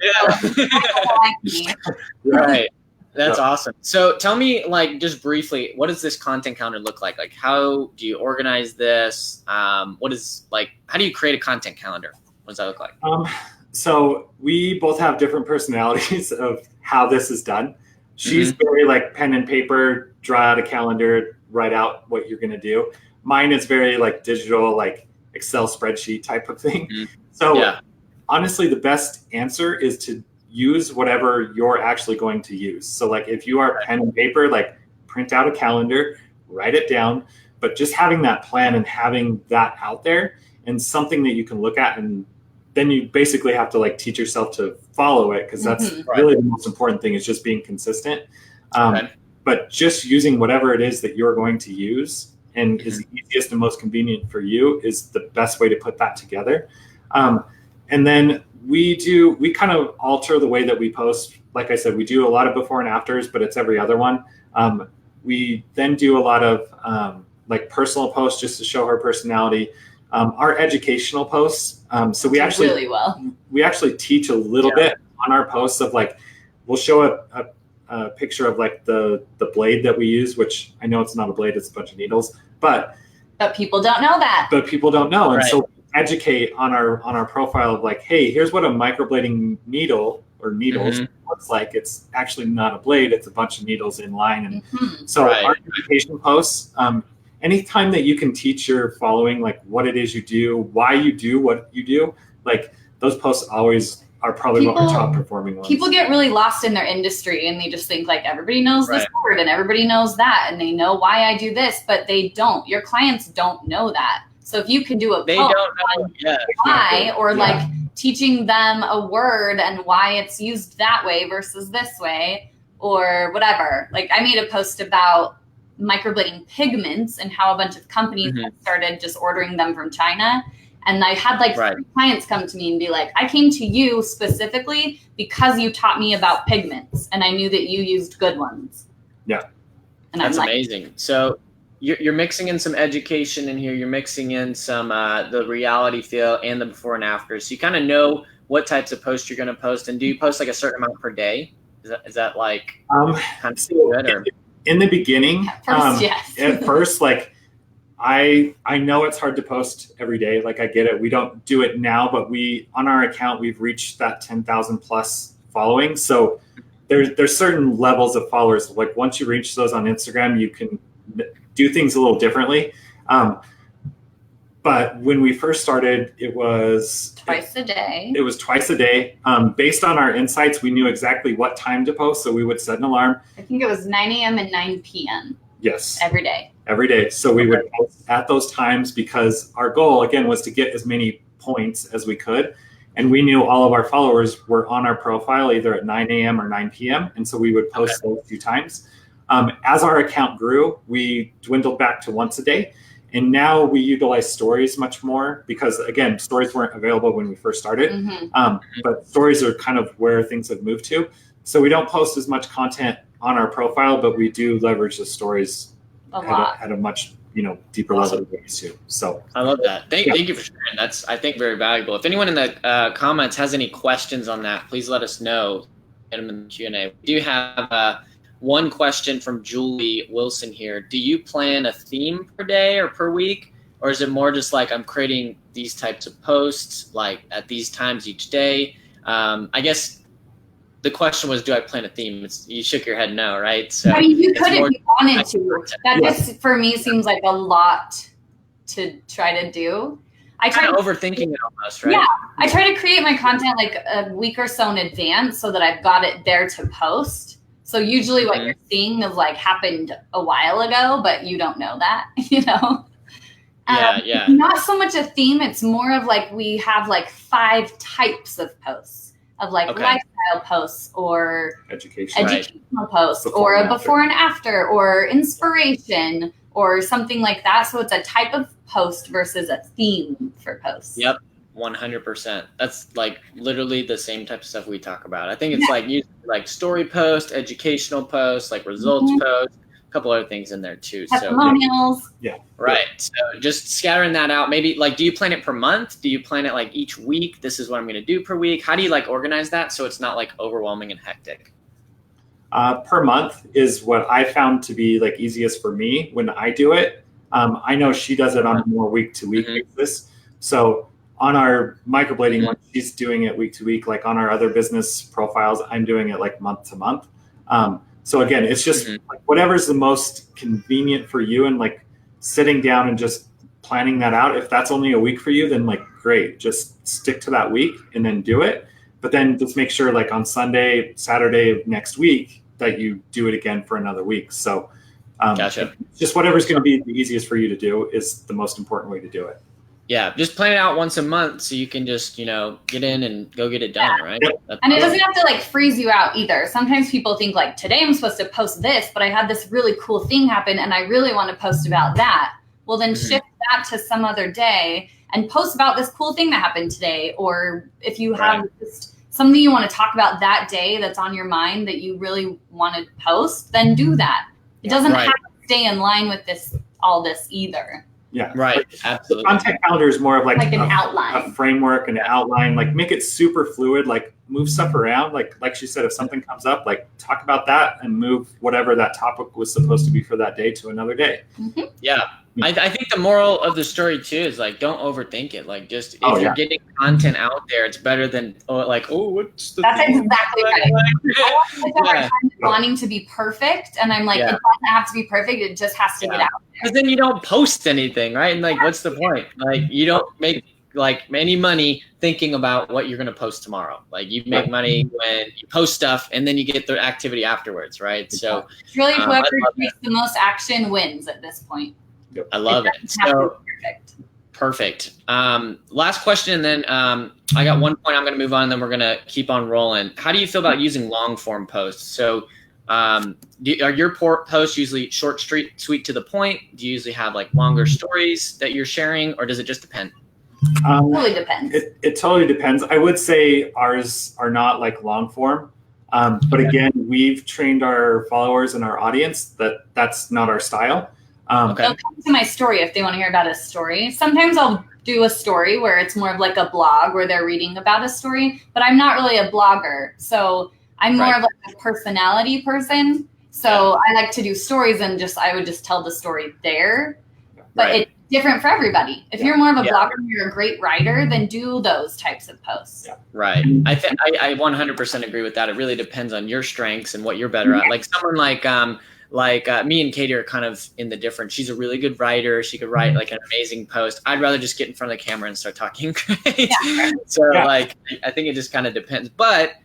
S1: Right. That's awesome. So tell me, like, just briefly, what does this content calendar look like? Like, how do you organize this? How do you create a content calendar? What does that look like?
S2: So we both have different personalities of how this is done. She's very like pen and paper, draw out a calendar, write out what you're going to do. Mine is very like digital, like Excel spreadsheet type of thing. So honestly, the best answer is to use whatever you're actually going to use. So like if you are pen and paper, like print out a calendar, write it down, but just having that plan and having that out there and something that you can look at, and then you basically have to like teach yourself to follow it, because that's really the most important thing, is just being consistent. But just using whatever it is that you're going to use and is the easiest and most convenient for you is the best way to put that together. And then we kind of alter the way that we post. Like I said, we do a lot of before and afters, but it's every other one. We then do a lot of like personal posts just to show her personality. Our educational posts. So we actually
S3: really well.
S2: We actually teach a little bit on our posts of like, we'll show a picture of like the blade that we use, which I know it's not a blade, it's a bunch of needles, but
S3: people don't know that.
S2: But people don't know. And so educate on our profile of like, hey, here's what a microblading needle or needles looks like. It's actually not a blade, it's a bunch of needles in line. And so our education posts, anytime that you can teach your following like what it is you do, why you do what you do, like those posts always are probably what our top performing ones.
S3: People get really lost in their industry and they just think like everybody knows this word and everybody knows that and they know why I do this, but they don't. Your clients don't know that. So if you can do a post on why or like teaching them a word and why it's used that way versus this way or whatever. Like I made a post about microblading pigments and how a bunch of companies have started just ordering them from China. And I had like 3 clients come to me and be like, I came to you specifically because you taught me about pigments and I knew that you used good ones.
S2: Yeah.
S3: And
S1: that's amazing. So you're mixing in some education in here. You're mixing in some the reality feel and the before and after. So you kind of know what types of posts you're going to post. And do you post like a certain amount per day? Is that like kind of good? Or?
S2: In the beginning, at first, like, I know it's hard to post every day. Like I get it. We don't do it now, but on our account, we've reached that 10,000 plus following. So there's certain levels of followers. Like once you reach those on Instagram, you can do things a little differently. But when we first started, it was
S3: twice a day.
S2: It was twice a day. Based on our insights, we knew exactly what time to post. So we would set an alarm.
S3: I think it was 9 a.m. and 9 p.m.
S2: Yes.
S3: Every day.
S2: Every day. So we would post at those times because our goal, again, was to get as many points as we could. And we knew all of our followers were on our profile either at 9 a.m. or 9 p.m. And so we would post those 2 times. As our account grew, we dwindled back to once a day. And now we utilize stories much more because, again, stories weren't available when we first started. But stories are kind of where things have moved to. So we don't post as much content on our profile, but we do leverage the stories at a much deeper level than we used to. So
S1: I love that. Thank you for sharing. That's, I think, very valuable. If anyone in the comments has any questions on that, please let us know. Get them in the Q&A. We do have one question from Julie Wilson here. Do you plan a theme per day or per week? Or is it more just like I'm creating these types of posts like at these times each day? I guess the question was, do I plan a theme? You shook your head no, right? So
S3: I mean, you could if you wanted to. That just, for me, seems like a lot to try to do. I try
S1: kind of overthinking it almost, right?
S3: Yeah. I try to create my content like a week or so in advance so that I've got it there to post. So usually what you're seeing is like happened a while ago, but you don't know that, Not so much a theme. It's more of like we have like 5 types of posts. Of like lifestyle posts or educational posts or a before and after or inspiration or something like that. So it's a type of post versus a theme for posts.
S1: Yep, 100%. That's like literally the same type of stuff we talk about. I think it's like usually like story post, educational posts, like results posts, a couple other things in there too.
S3: Testimonials.
S2: So,
S1: right. So just scattering that out. Maybe like, do you plan it per month? Do you plan it like each week? This is what I'm going to do per week. How do you like organize that so it's not like overwhelming and hectic?
S2: Per month is what I found to be like easiest for me when I do it. I know she does it on a more week to week basis. So on our microblading one, she's doing it week to week. Like on our other business profiles, I'm doing it like month to month. So again, it's just like whatever's the most convenient for you and like sitting down and just planning that out. If that's only a week for you, then like, great, just stick to that week and then do it. But then just make sure like on Sunday, Saturday of next week that you do it again for another week. So
S1: gotcha.
S2: Just whatever's going to be the easiest for you to do is the most important way to do it.
S1: Yeah, just plan it out once a month so you can just, get in and go get it done, right?
S2: Yep.
S3: And it doesn't have to like freeze you out either. Sometimes people think like, today I'm supposed to post this, but I had this really cool thing happen and I really want to post about that. Well, then shift that to some other day and post about this cool thing that happened today. Or if you have just something you want to talk about that day that's on your mind that you really want to post, then do that. It doesn't have to stay in line with all this either.
S2: Yeah.
S1: Right.
S2: Like,
S1: absolutely.
S2: The content calendar is more of like
S3: an outline,
S2: a framework, an outline, like make it super fluid, like move stuff around. Like she said, if something comes up, like talk about that and move whatever that topic was supposed to be for that day to another day.
S1: Yeah. I think the moral of the story too is like, don't overthink it. Like, just if you're getting content out there, it's better than what's the
S3: That's exactly right. I wanting to be perfect, and I'm like, it doesn't have to be perfect. It just has to get out there.
S1: Because then you don't post anything, right? And like, what's the point? Like, you don't make like any money thinking about what you're going to post tomorrow. Like, you make money when you post stuff, and then you get the activity afterwards, right? So
S3: it's really whoever takes the most action wins at this point.
S1: I love it. So perfect. Last question, and then I got one point I'm going to move on, and then we're going to keep on rolling. How do you feel about using long form posts? So are your posts usually short, sweet to the point? Do you usually have like longer stories that you're sharing, or does it just depend?
S3: Totally depends.
S2: It totally depends. I would say ours are not like long form. But again, we've trained our followers and our audience that that's not our style.
S3: They'll come to my story if they want to hear about a story. Sometimes I'll do a story where it's more of like a blog where they're reading about a story, but I'm not really a blogger. So I'm more of like a personality person. So I like to do stories and I would just tell the story there. But it's different for everybody. If you're more of a blogger and you're a great writer, then do those types of posts.
S1: Right. I 100% agree with that. It really depends on your strengths and what you're better at. Like someone like me and Katie are kind of in the different. She's a really good writer. She could write like an amazing post. I'd rather just get in front of the camera and start talking. Like, I think it just kind of depends. But,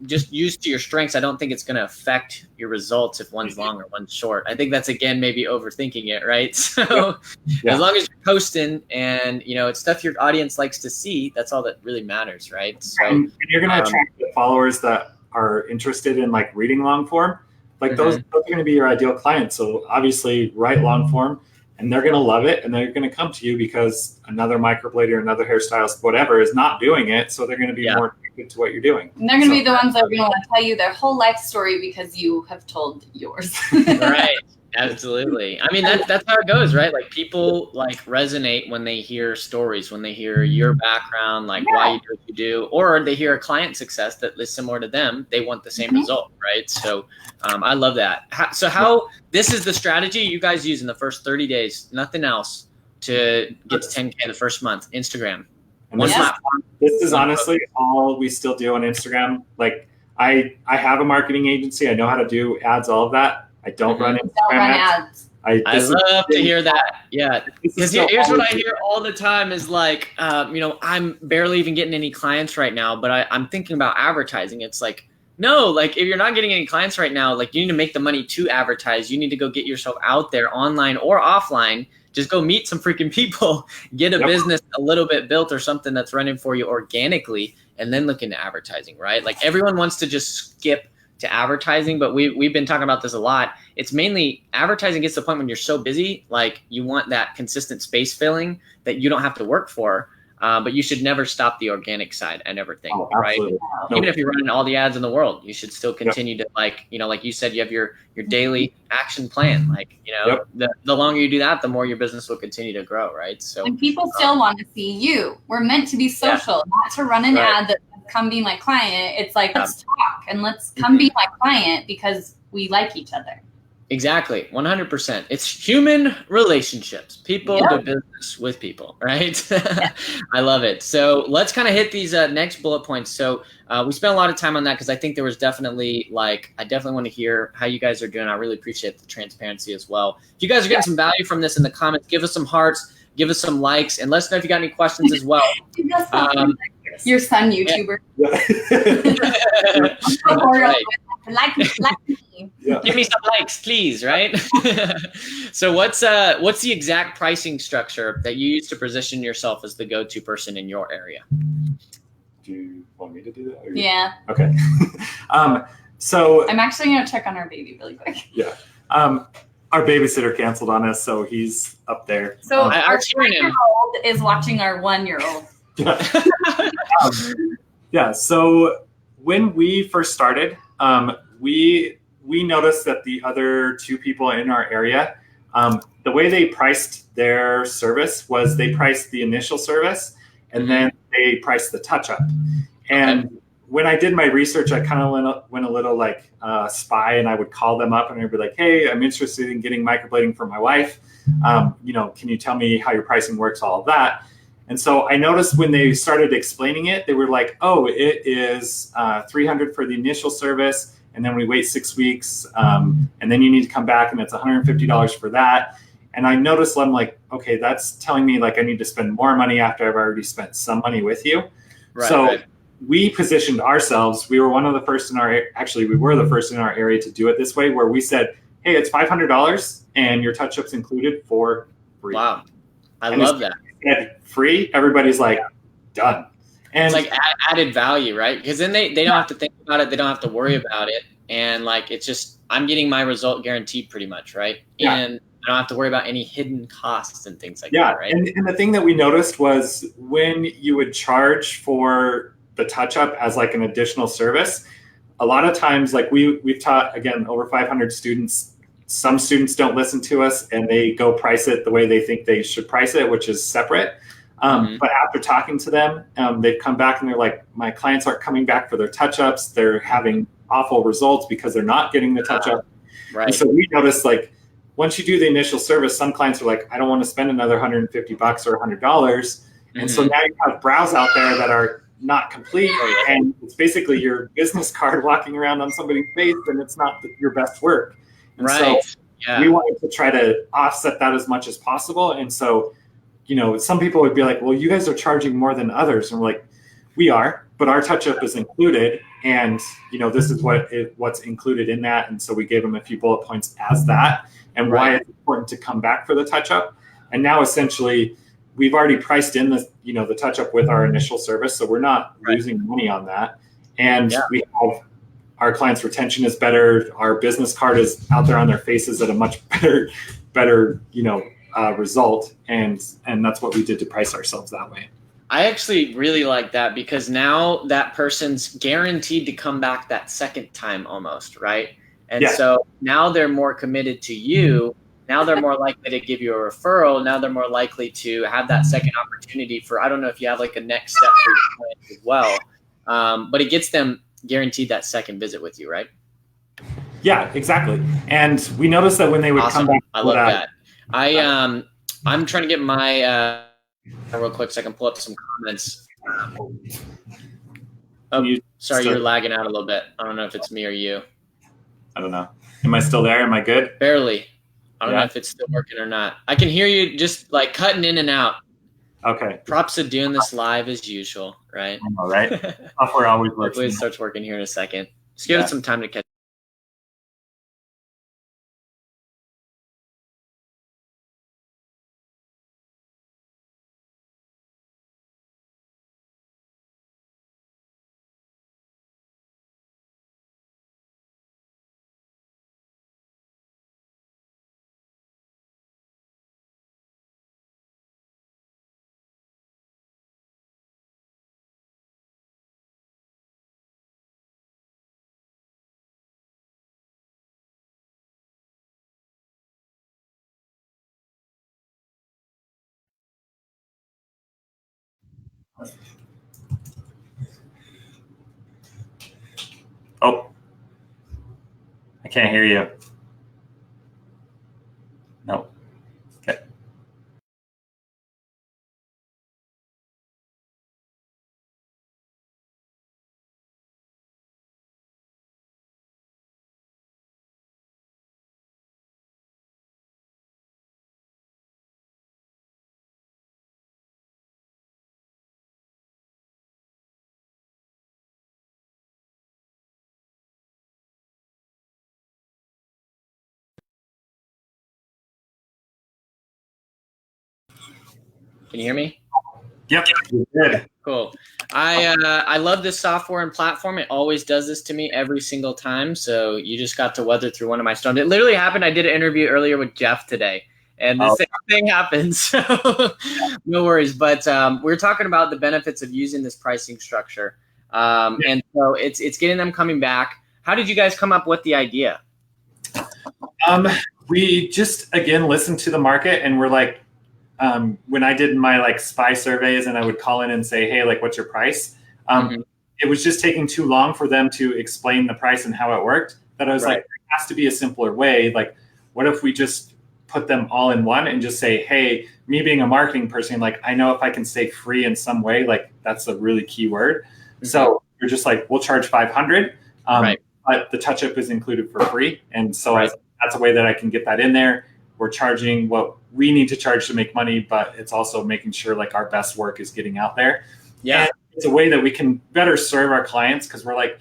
S1: just used to your strengths, I don't think it's going to affect your results if one's long or one's short. I think that's, again, maybe overthinking it, right? So as long as you're posting and, it's stuff your audience likes to see, that's all that really matters, right? So
S2: and you're going to attract the followers that are interested in like reading long form. Like those are going to be your ideal clients. So obviously write long form and they're going to love it. And they're going to come to you because another microblader, another hairstylist, whatever is not doing it. So they're going to be more attracted to what you're doing.
S3: And they're going to be the ones that are going to want to tell you their whole life story because you have told yours.
S1: Right. Absolutely. I mean, that's how it goes, right? Like people like resonate when they hear stories, when they hear your background, like why you do what you do, or they hear a client success that is similar to them. They want the same result, right? So I love that. How this is the strategy you guys use in the first 30 days, nothing else to get to 10K the first month, Instagram.
S2: And this is honestly all we still do on Instagram. Like I have a marketing agency. I know how to do ads, all of that. I don't run Instagram ads.
S1: I love to hear that. Yeah. Because here's what I hear all the time is like, I'm barely even getting any clients right now, but I'm thinking about advertising. It's like, no, like if you're not getting any clients right now, like you need to make the money to advertise. You need to go get yourself out there online or offline. Just go meet some freaking people, get a business a little bit built or something that's running for you organically, and then look into advertising, right? Like everyone wants to just skip to advertising, but we've been talking about this a lot. It's mainly advertising gets to the point when you're so busy, like you want that consistent space filling that you don't have to work for, but you should never stop the organic side and everything, right? Even if you're running all the ads in the world, you should still continue to like you said, you have your daily action plan. Like, the longer you do that, the more your business will continue to grow, right? So
S3: and people still want to see you. We're meant to be social, not to run an ad that come be my client. It's like, let's talk and let's come be my client because we like each other.
S1: Exactly. 100%. It's human relationships. People do business with people, right? I love it. So let's kind of hit these next bullet points. So we spent a lot of time on that because I think there was definitely I definitely want to hear how you guys are doing. I really appreciate the transparency as well. If you guys are getting some value from this in the comments, give us some hearts, give us some likes, and let us know if you got any questions as well.
S3: Your son, YouTuber. Like me.
S1: Give me some likes, please, right? So what's the exact pricing structure that you use to position yourself as the go-to person in your area?
S2: Do you want me to do that?
S3: Yeah.
S2: Okay. So
S3: I'm actually going to check on our baby really quick.
S2: Yeah. Our babysitter canceled on us, so he's up there.
S3: So our 2-year-old is watching our 1-year-old.
S2: So when we first started, we noticed that the other two people in our area, the way they priced their service was they priced the initial service and then they priced the touch-up. And when I did my research, I kind of went a little like spy, and I would call them up and I'd be like, hey, I'm interested in getting microblading for my wife. Can you tell me how your pricing works, all of that. And so I noticed when they started explaining it, they were like, oh, it is $300 for the initial service, and then we wait 6 weeks, and then you need to come back, and it's $150 for that. And I noticed, I'm like, okay, that's telling me like I need to spend more money after I've already spent some money with you. Right. We positioned ourselves. We were one of the first in we were the first in our area to do it this way, where we said, hey, it's $500 and your touch-ups included for free.
S1: Wow. I love that.
S2: Free, everybody's like, done. And
S1: it's like added value, right? Because then they don't have to think about it. They don't have to worry about it. And like, it's just, I'm getting my result guaranteed pretty much, right? Yeah. And I don't have to worry about any hidden costs and things like that, right?
S2: And the thing that we noticed was when you would charge for the touch-up as like an additional service, a lot of times, like we've taught, again, over 500 students. Some students don't listen to us and they go price it the way they think they should price it, which is separate. But after talking to them, they've come back and they're like, my clients aren't coming back for their touch-ups. They're having awful results because they're not getting the touch-up.
S1: Right.
S2: And so we noticed, like, once you do the initial service, some clients are like, I don't want to spend another $150 or $100. And so now you have brows out there that are not complete. And it's basically your business card walking around on somebody's face, and it's not your best work. And so we wanted to try to offset that as much as possible. And so, some people would be like, well, you guys are charging more than others. And we're like, we are, but our touch-up is included. And, this is what's included in that. And so we gave them a few bullet points as that, and why it's important to come back for the touch-up. And now essentially we've already priced in the touch-up with our initial service. So we're not losing money on that. And we have, our clients' retention is better. Our business card is out there on their faces at a much better, result. And that's what we did to price ourselves that way.
S1: I actually really like that, because now that person's guaranteed to come back that second time almost, right? And so now they're more committed to you. Now they're more likely to give you a referral. Now they're more likely to have that second opportunity for, I don't know if you have like a next step for your client as well, but it gets them guaranteed that second visit with you, right?
S2: Yeah, exactly. And we noticed that when they would come back.
S1: I love that. I'm trying to get my real quick so I can pull up some comments. Oh, sorry, you're lagging out a little bit. I don't know if it's me or you.
S2: I don't know. Am I still there? Am I good?
S1: Barely. I don't know if it's still working or not. I can hear you just like cutting in and out.
S2: Okay.
S1: Props to doing this live as usual, right?
S2: All right. Software always works.
S1: Hopefully it starts working here in a second. Just give it some time to catch.
S2: Oh, I can't hear you. No. Okay.
S1: Can you hear me?
S2: Yep. Good.
S1: Cool. I love this software and platform. It always does this to me every single time. So you just got to weather through one of my storms. It literally happened. I did an interview earlier with Jeff today, and the same thing happened. So no worries. But we're talking about the benefits of using this pricing structure. And so it's getting them coming back. How did you guys come up with the idea?
S2: We just, again, listened to the market, and we're like, when I did my like spy surveys and I would call in and say, hey, like, what's your price? it was just taking too long for them to explain the price and how it worked, that I was like, there has to be a simpler way. Like, what if we just put them all in one and just say, hey, me being a marketing person, like, I know if I can stay free in some way, like that's a really key word. So you're just like, we'll charge 500, but the touch-up is included for free. And so that's a way that I can get that in there. We're charging what we need to charge to make money, but it's also making sure like our best work is getting out there. Yeah. And it's a way that we can better serve our clients, because we're like,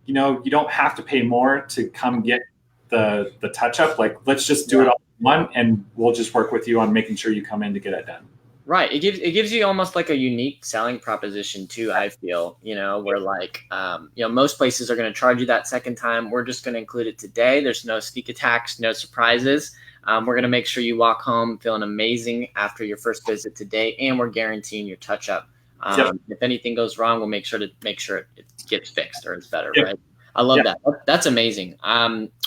S2: you know, you don't have to pay more to come get the touch-up. Like, let's just do it all in one, and we'll just work with you on making sure you come in to get it done.
S1: Right. It gives you almost like a unique selling proposition too, I feel, you know, where like, you know, most places are going to charge you that second time. We're just going to include it today. There's no sneak attacks, no surprises. We're going to make sure you walk home feeling amazing after your first visit today, and we're guaranteeing your touch up. If anything goes wrong, we'll make sure it gets fixed or it's better. Right. I love that. That's amazing.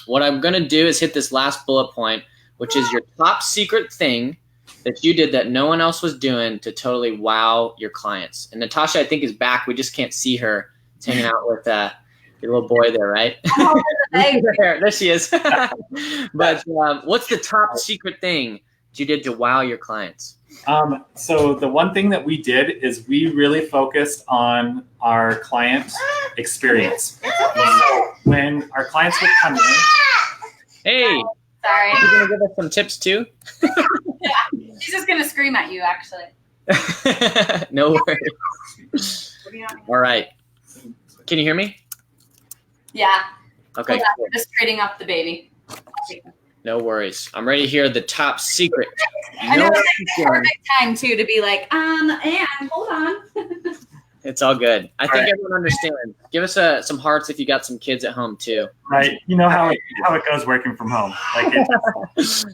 S1: What I'm going to do is hit this last bullet point, which is your top secret thing that you did that no one else was doing to totally wow your clients. And Natasha, I think, is back. We just can't see her. It's hanging out with your little boy there, right? There she is. But what's the top secret thing that you did to wow your clients?
S2: So the one thing that we did is we really focused on our client experience. So when our clients would come in,
S1: hey,
S3: sorry,
S1: you're gonna give us some tips too.
S3: She's just gonna scream at you, actually.
S1: No worries. All right, can you hear me?
S3: Yeah.
S1: Okay.
S3: We're just trading up the baby.
S1: No worries. I'm ready to hear the top secret.
S3: I know it's the perfect time too to be like, and hold on.
S1: It's all good. I think everyone understands. Give us some hearts if you got some kids at home too.
S2: Right. You know how it goes working from home. Like it's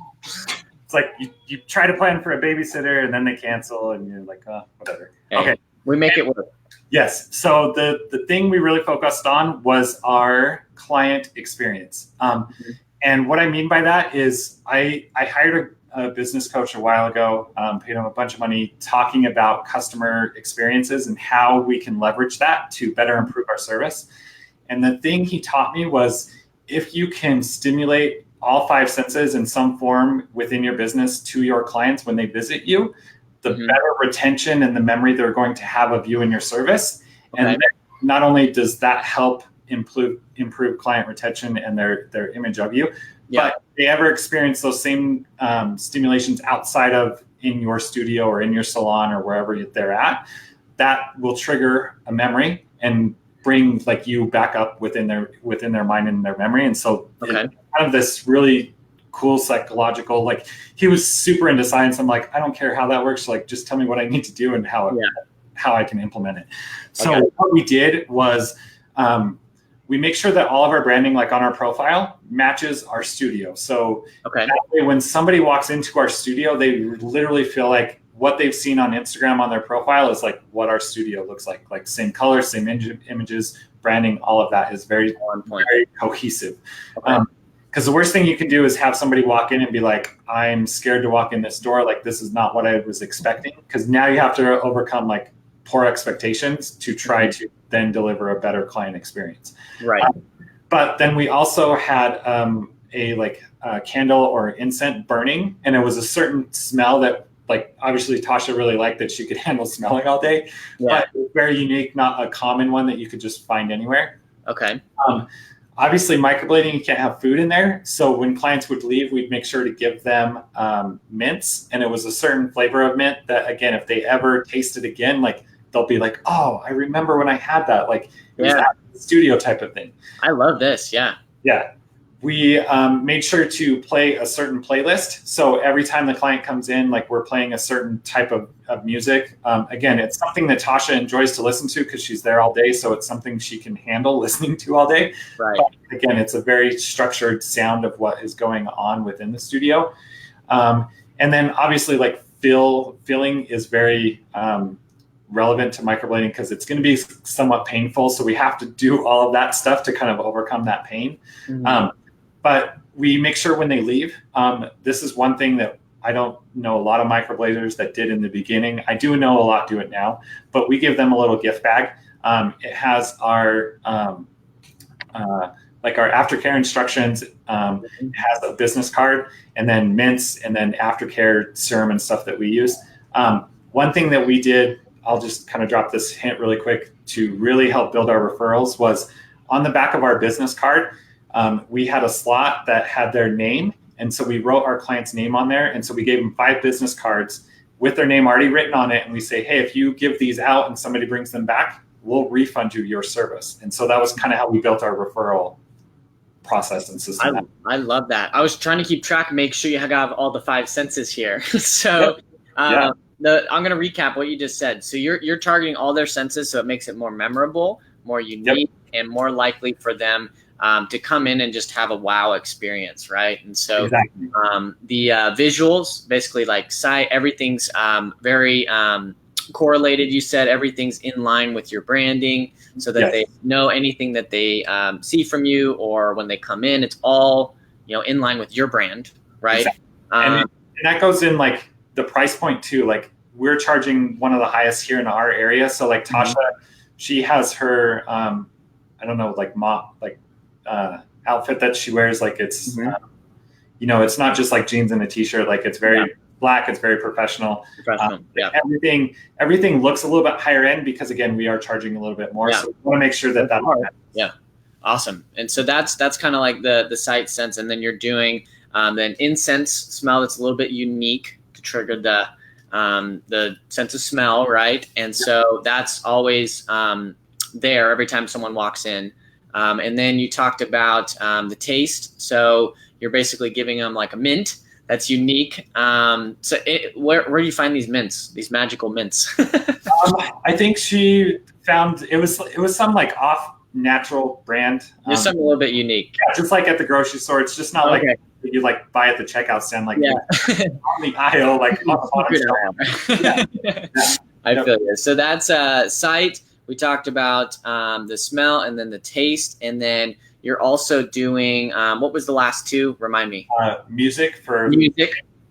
S2: like you try to plan for a babysitter and then they cancel and you're like, oh, whatever.
S1: Hey, okay. We make it work.
S2: Yes. So the thing we really focused on was our client experience. And what I mean by that is I hired a business coach a while ago, paid him a bunch of money, talking about customer experiences and how we can leverage that to better improve our service. And the thing he taught me was, if you can stimulate all 5 senses in some form within your business to your clients when they visit you, the better retention and the memory they're going to have of you and your service. Okay. And not only does that help improve client retention and their image of you, but if they ever experience those same stimulations outside of in your studio or in your salon or wherever they're at, that will trigger a memory and bring like you back up within their mind and their memory. And so it's kind of this really cool psychological, like, he was super into science. I'm like, I don't care how that works. Like, just tell me what I need to do and how I can implement it. So what we did was, we make sure that all of our branding, like on our profile, matches our studio. So that way, when somebody walks into our studio, they literally feel like what they've seen on Instagram on their profile is like what our studio looks like same colors, same images, branding, all of that is very cohesive. Because the worst thing you can do is have somebody walk in and be like, I'm scared to walk in this door. Like, this is not what I was expecting. Because now you have to overcome like poor expectations to try to then deliver a better client experience.
S1: Right.
S2: But then we also had a candle or incense burning, and it was a certain smell that, like, obviously Tasha really liked that she could handle smelling all day, but it was very unique, not a common one that you could just find anywhere.
S1: Okay.
S2: Obviously, microblading, you can't have food in there. So when clients would leave, we'd make sure to give them mints, and it was a certain flavor of mint that, again, if they ever taste it again, like, they'll be like, oh, I remember when I had that. Like, it was that studio type of thing.
S1: I love this. Yeah.
S2: Yeah. We made sure to play a certain playlist. So every time the client comes in, like, we're playing a certain type of music. Again, it's something that Tasha enjoys to listen to because she's there all day. So it's something she can handle listening to all day.
S1: Right.
S2: But again, it's a very structured sound of what is going on within the studio. And then obviously, like, filling is very relevant to microblading because it's going to be somewhat painful. So we have to do all of that stuff to kind of overcome that pain. But we make sure when they leave, this is one thing that I don't know a lot of microbladers that did in the beginning. I do know a lot do it now, but we give them a little gift bag. It has our like our aftercare instructions. It has a business card, and then mints, and then aftercare serum and stuff that we use. One thing that we did, I'll just kind of drop this hint really quick to really help build our referrals, was on the back of our business card, we had a slot that had their name. And so we wrote our client's name on there. And so we gave them 5 business cards with their name already written on it. And we say, hey, if you give these out and somebody brings them back, we'll refund you your service. And so that was kind of how we built our referral process and system.
S1: I love that. I was trying to keep track, make sure you have all the 5 senses here. So I'm going to recap what you just said. So you're targeting all their senses, so it makes it more memorable, more unique, and more likely for them to come in and just have a wow experience, right? And so the visuals, basically like site, everything's very correlated. You said everything's in line with your branding, so that they know anything that they see from you, or when they come in, it's all in line with your brand, right?
S2: Exactly. And that goes in like the price point too. Like we're charging one of the highest here in our area. So like Tasha, she has her I don't know, like outfit that she wears. Like it's it's not just like jeans and a t-shirt. Like it's very black. It's very professional. Everything looks a little bit higher end because again, we are charging a little bit more. So we want to make sure that
S1: awesome. And so that's kind of like the sight sense, and then you're doing then incense smell that's a little bit unique to trigger the sense of smell, right? And so that's always there every time someone walks in. And then you talked about the taste. So you're basically giving them like a mint that's unique. So where do you find these mints, these magical mints?
S2: I think she found it was some like off natural brand.
S1: There's something a little bit unique.
S2: Yeah, just like at the grocery store. It's just not like you like buy at the checkout stand, like on the aisle, like on the bottom.
S1: I feel you. So that's sight. We talked about the smell and then the taste, and then you're also doing what was the last 2? Remind me.
S2: Music.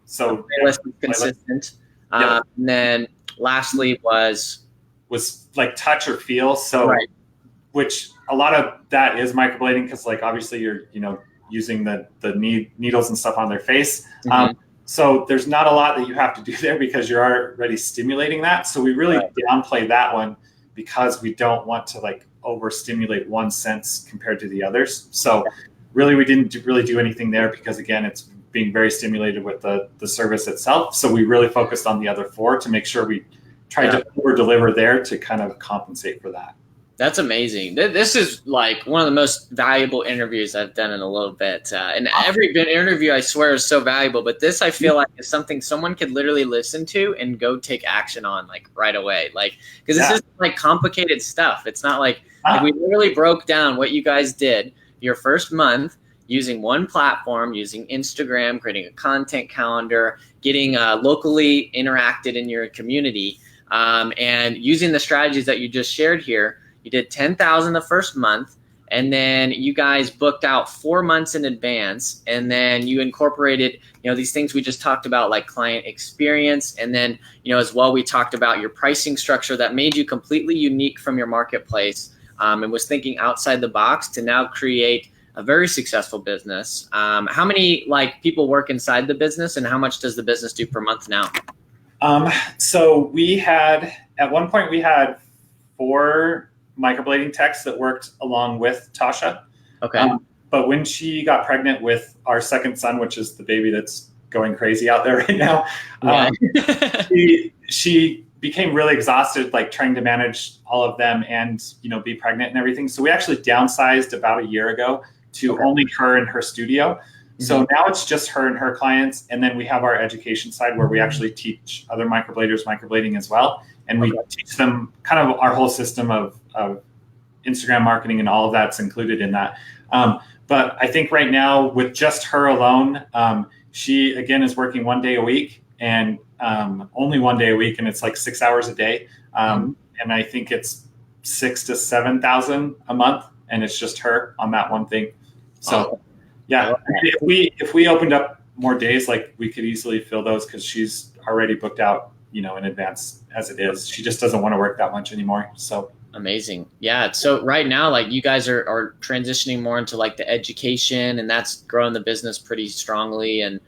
S2: So
S1: playlist is consistent. And then lastly was
S2: like touch or feel. So which a lot of that is microblading because like obviously you're using the needles and stuff on their face. So there's not a lot that you have to do there because you're already stimulating that. So we really downplay that one because we don't want to like overstimulate one sense compared to the others. So really we didn't really do anything there because again, it's being very stimulated with the service itself. So we really focused on the other 4 to make sure we tried to over deliver there to kind of compensate for that.
S1: That's amazing. This is like one of the most valuable interviews I've done in a little bit. And every interview, I swear, is so valuable. But this, I feel like, is something someone could literally listen to and go take action on like right away. Like, because this is like complicated stuff. It's not like we literally broke down what you guys did your first month using one platform, using Instagram, creating a content calendar, getting locally interacted in your community, and using the strategies that you just shared here. You did 10,000 the first month, and then you guys booked out 4 months in advance, and then you incorporated, these things we just talked about, like client experience, and then, as well, we talked about your pricing structure that made you completely unique from your marketplace, and was thinking outside the box to now create a very successful business. How many people work inside the business, and how much does the business do per month now?
S2: So at one point we had 4 microblading techs that worked along with Tasha.
S1: Okay.
S2: But when she got pregnant with our second son, which is the baby that's going crazy out there right now, she became really exhausted, like trying to manage all of them and, be pregnant and everything. So we actually downsized about a year ago to only her and her studio. So now it's just her and her clients. And then we have our education side where we actually teach other microbladers microblading as well. And we teach them kind of our whole system of Instagram marketing, and all of that's included in that. But I think right now with just her alone, she again is working 1 day a week and only 1 day a week. And it's like 6 hours a day. And I think it's 6,000 to 7,000 a month. And it's just her on that one thing. So if we opened up more days, like we could easily fill those because she's already booked out, in advance as it is. She just doesn't want to work that much anymore. So
S1: Amazing. Yeah. So right now, like you guys are transitioning more into like the education, and that's growing the business pretty strongly. And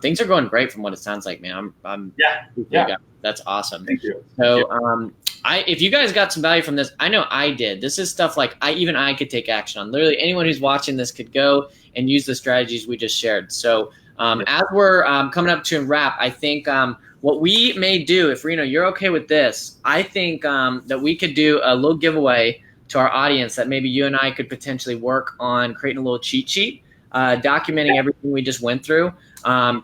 S1: things are going great from what it sounds like, man.
S2: Yeah.
S1: That's awesome.
S2: Thank you.
S1: So if you guys got some value from this, I know I did. This is stuff like I could take action on. Literally anyone who's watching this could go and use the strategies we just shared. So as we're coming up to a wrap, I think what we may do, if Reno, you're okay with this, I think that we could do a little giveaway to our audience that maybe you and I could potentially work on creating a little cheat sheet, documenting everything we just went through.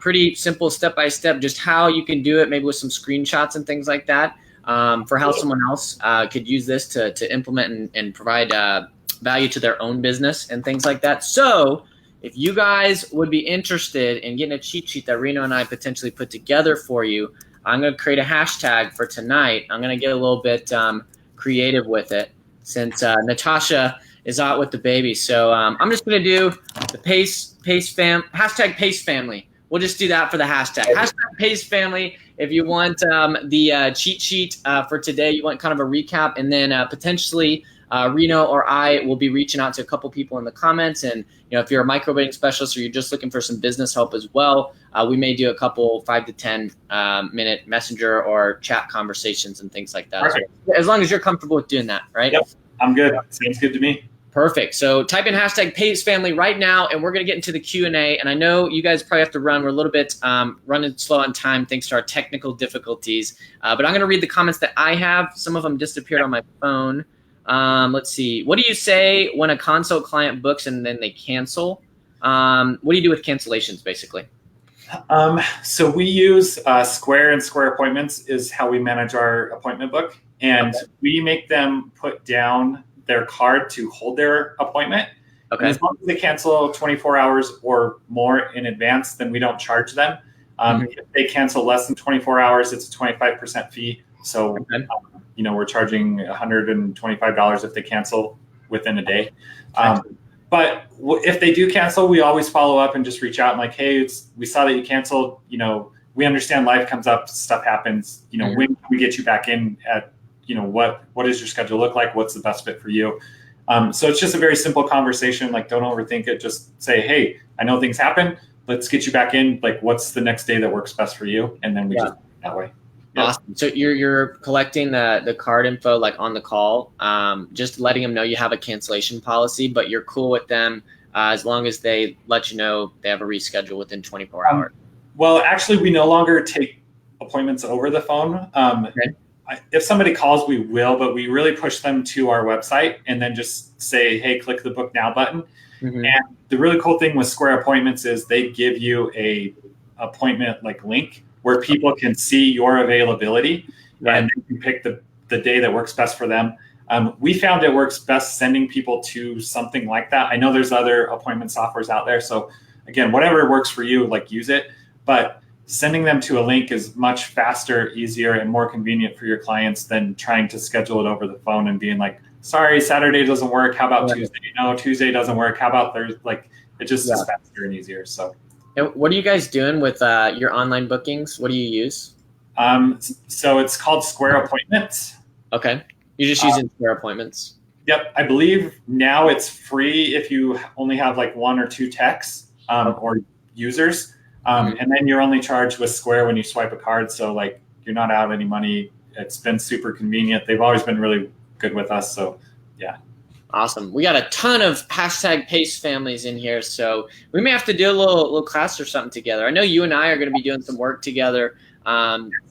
S1: Pretty simple step-by-step, just how you can do it, maybe with some screenshots and things like that, for how someone else could use this to implement and provide value to their own business and things like that. So if you guys would be interested in getting a cheat sheet that Reno and I potentially put together for you, I'm going to create a hashtag for tonight. I'm going to get a little bit creative with it since Natasha is out with the baby. So I'm just going to do the hashtag Pace Family. We'll just do that for the hashtag. Hashtag Pace Family. If you want the cheat sheet for today, you want kind of a recap, and then potentially Reno or I will be reaching out to a couple people in the comments. And if you're a microblading specialist or you're just looking for some business help as well, we may do a couple 5 to 10 minute messenger or chat conversations and things like that.
S2: Perfect.
S1: As long as you're comfortable with doing that, right?
S2: Yep, I'm good. Sounds good to me.
S1: Perfect. So type in hashtag Pace Family right now, and we're going to get into the Q&A. And I know you guys probably have to run. We're a little bit running slow on time thanks to our technical difficulties. But I'm going to read the comments that I have. Some of them disappeared on my phone. Let's see. What do you say when a consult client books and then they cancel? What do you do with cancellations, basically?
S2: So we use Square, and Square Appointments is how we manage our appointment book. And we make them put down their card to hold their appointment. Okay. And as long as they cancel 24 hours or more in advance, then we don't charge them. If they cancel less than 24 hours, it's a 25% fee. So, we're charging $125 if they cancel within a day. But if they do cancel, we always follow up and just reach out and like, hey, we saw that you canceled. We understand life comes up, stuff happens. When can we get you back in at, what does your schedule look like? What's the best fit for you? So it's just a very simple conversation. Like, don't overthink it. Just say, hey, I know things happen. Let's get you back in. Like, what's the next day that works best for you? And then we just that way.
S1: Awesome. So you're collecting the card info like on the call, just letting them know you have a cancellation policy, but you're cool with them as long as they let you know they have a reschedule within 24 hours.
S2: Well, actually, we no longer take appointments over the phone. If somebody calls, we will, but we really push them to our website and then just say, hey, click the book now button. And the really cool thing with Square Appointments is they give you a appointment like link where people can see your availability and they can pick the day that works best for them. We found it works best sending people to something like that. I know there's other appointment softwares out there. So again, whatever works for you, like use it. But sending them to a link is much faster, easier, and more convenient for your clients than trying to schedule it over the phone and being like, sorry, Saturday doesn't work. How about Tuesday? No, Tuesday doesn't work. How about Thursday? Like, it just is faster and easier. So.
S1: And what are you guys doing with your online bookings? What do you use?
S2: So it's called Square Appointments.
S1: Okay. You're just using Square Appointments.
S2: Yep. I believe now it's free if you only have like 1 or 2 techs or users. And then you're only charged with Square when you swipe a card. So like you're not out any money. It's been super convenient. They've always been really good with us. So yeah.
S1: Awesome. We got a ton of hashtag Pace families in here. So we may have to do a little class or something together. I know you and I are going to be doing some work together,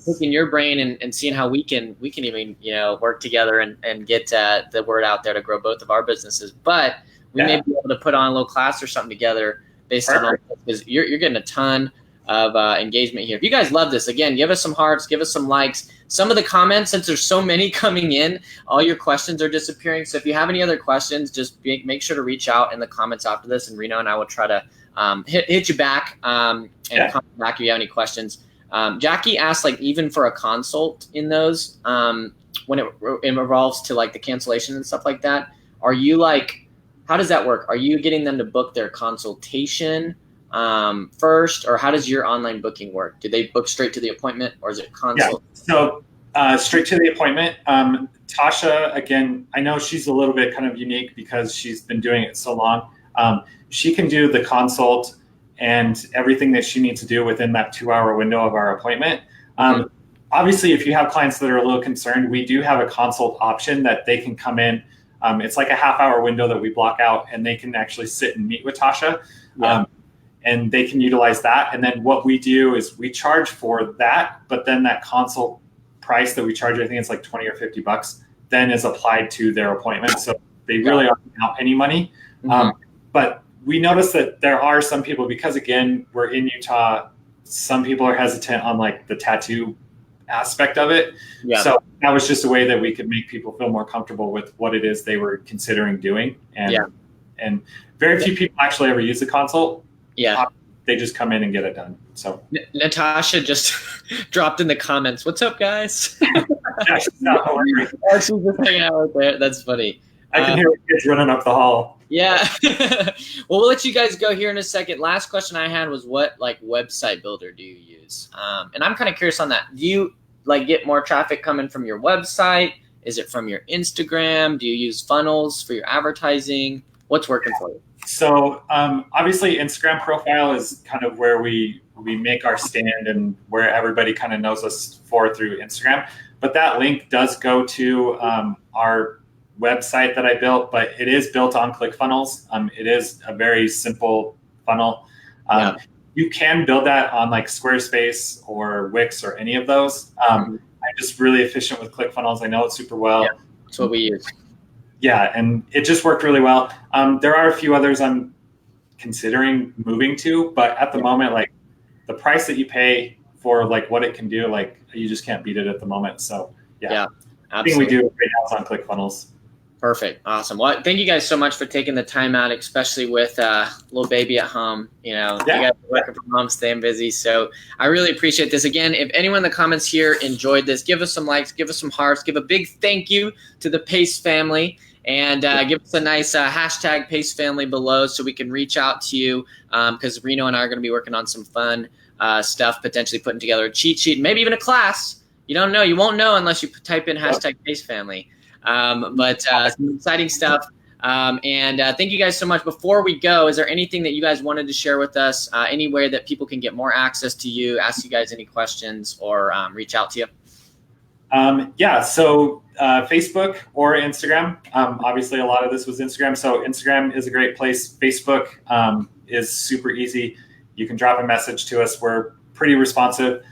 S1: picking your brain and seeing how we can even, work together and get the word out there to grow both of our businesses. But we may be able to put on a little class or something together based on all this, because you're getting a ton of engagement here. If you guys love this, again, give us some hearts, give us some likes. Some of the comments, since there's so many coming in, all your questions are disappearing. So if you have any other questions, just make sure to reach out in the comments after this, and Reno and I will try to hit you back and comment back if you have any questions. Jackie asked, like, even for a consult in those, when it revolves to like the cancellation and stuff like that, are you like, how does that work? Are you getting them to book their consultation first, or how does your online booking work? Do they book straight to the appointment, or is it consult?
S2: Yeah, so straight to the appointment. Tasha, again, I know she's a little bit kind of unique because she's been doing it so long. She can do the consult and everything that she needs to do within that 2-hour window of our appointment. Obviously, if you have clients that are a little concerned, we do have a consult option that they can come in. It's like a half-hour window that we block out, and they can actually sit and meet with Tasha, and they can utilize that. And then what we do is we charge for that, but then that consult price that we charge, I think it's like 20 or $50, then is applied to their appointment. So they really aren't out any money. But we notice that there are some people, because again, we're in Utah, some people are hesitant on like the tattoo aspect of it. So that was just a way that we could make people feel more comfortable with what it is they were considering doing. And very few people actually ever use the consult. They just come in and get it done. So
S1: Natasha just dropped in the comments, "What's up, guys?"
S2: She's just
S1: hanging out right there. That's funny.
S2: I can hear kids running up the hall.
S1: Yeah. Well, we'll let you guys go here in a second. Last question I had was, what like website builder do you use? And I'm kind of curious on that. Do you like get more traffic coming from your website? Is it from your Instagram? Do you use funnels for your advertising? What's working for you?
S2: So obviously Instagram profile is kind of where we make our stand and where everybody kind of knows us for through Instagram. But that link does go to our website that I built, but it is built on ClickFunnels. It is a very simple funnel. You can build that on like Squarespace or Wix or any of those. I'm just really efficient with ClickFunnels. I know it super well.
S1: Yeah, that's what we use.
S2: Yeah, and it just worked really well. There are a few others I'm considering moving to, but at the moment, like the price that you pay for like what it can do, like you just can't beat it at the moment. So I think we do right now is on ClickFunnels.
S1: Perfect. Awesome. Well, thank you guys so much for taking the time out, especially with little baby at home. You guys are working from home, staying busy. So I really appreciate this. Again, if anyone in the comments here enjoyed this, give us some likes, give us some hearts, give a big thank you to the Pace family, and give us a nice hashtag Pace family below so we can reach out to you, because Reno and I are going to be working on some fun stuff, potentially putting together a cheat sheet, maybe even a class. You don't know. You won't know unless you type in hashtag Pace family. But some exciting stuff. And thank you guys so much. Before we go, is there anything that you guys wanted to share with us? Any way that people can get more access to you, ask you guys any questions, or reach out to you?
S2: So Facebook or Instagram. Obviously, a lot of this was Instagram. So Instagram is a great place. Facebook is super easy. You can drop a message to us. We're pretty responsive.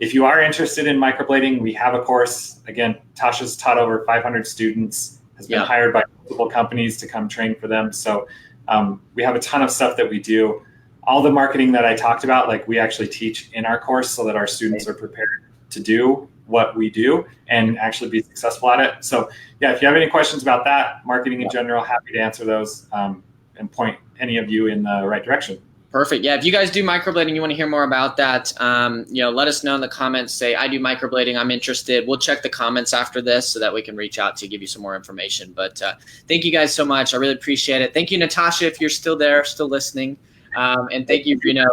S2: If you are interested in microblading, we have a course. Again, Tasha's taught over 500 students, has been hired by multiple companies to come train for them. So we have a ton of stuff that we do. All the marketing that I talked about, like we actually teach in our course so that our students are prepared to do what we do and actually be successful at it. So if you have any questions about that, marketing in general, happy to answer those and point any of you in the right direction.
S1: Perfect. Yeah, if you guys do microblading, you want to hear more about that, let us know in the comments. Say, I do microblading, I'm interested. We'll check the comments after this so that we can reach out to give you some more information. But thank you guys so much. I really appreciate it. Thank you, Natasha, if you're still there, still listening. And thank you, Reno,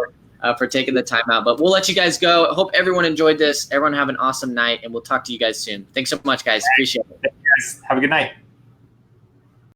S1: for taking the time out. But we'll let you guys go. Hope everyone enjoyed this. Everyone have an awesome night, and we'll talk to you guys soon. Thanks so much, guys. Appreciate it.
S2: Have a good night.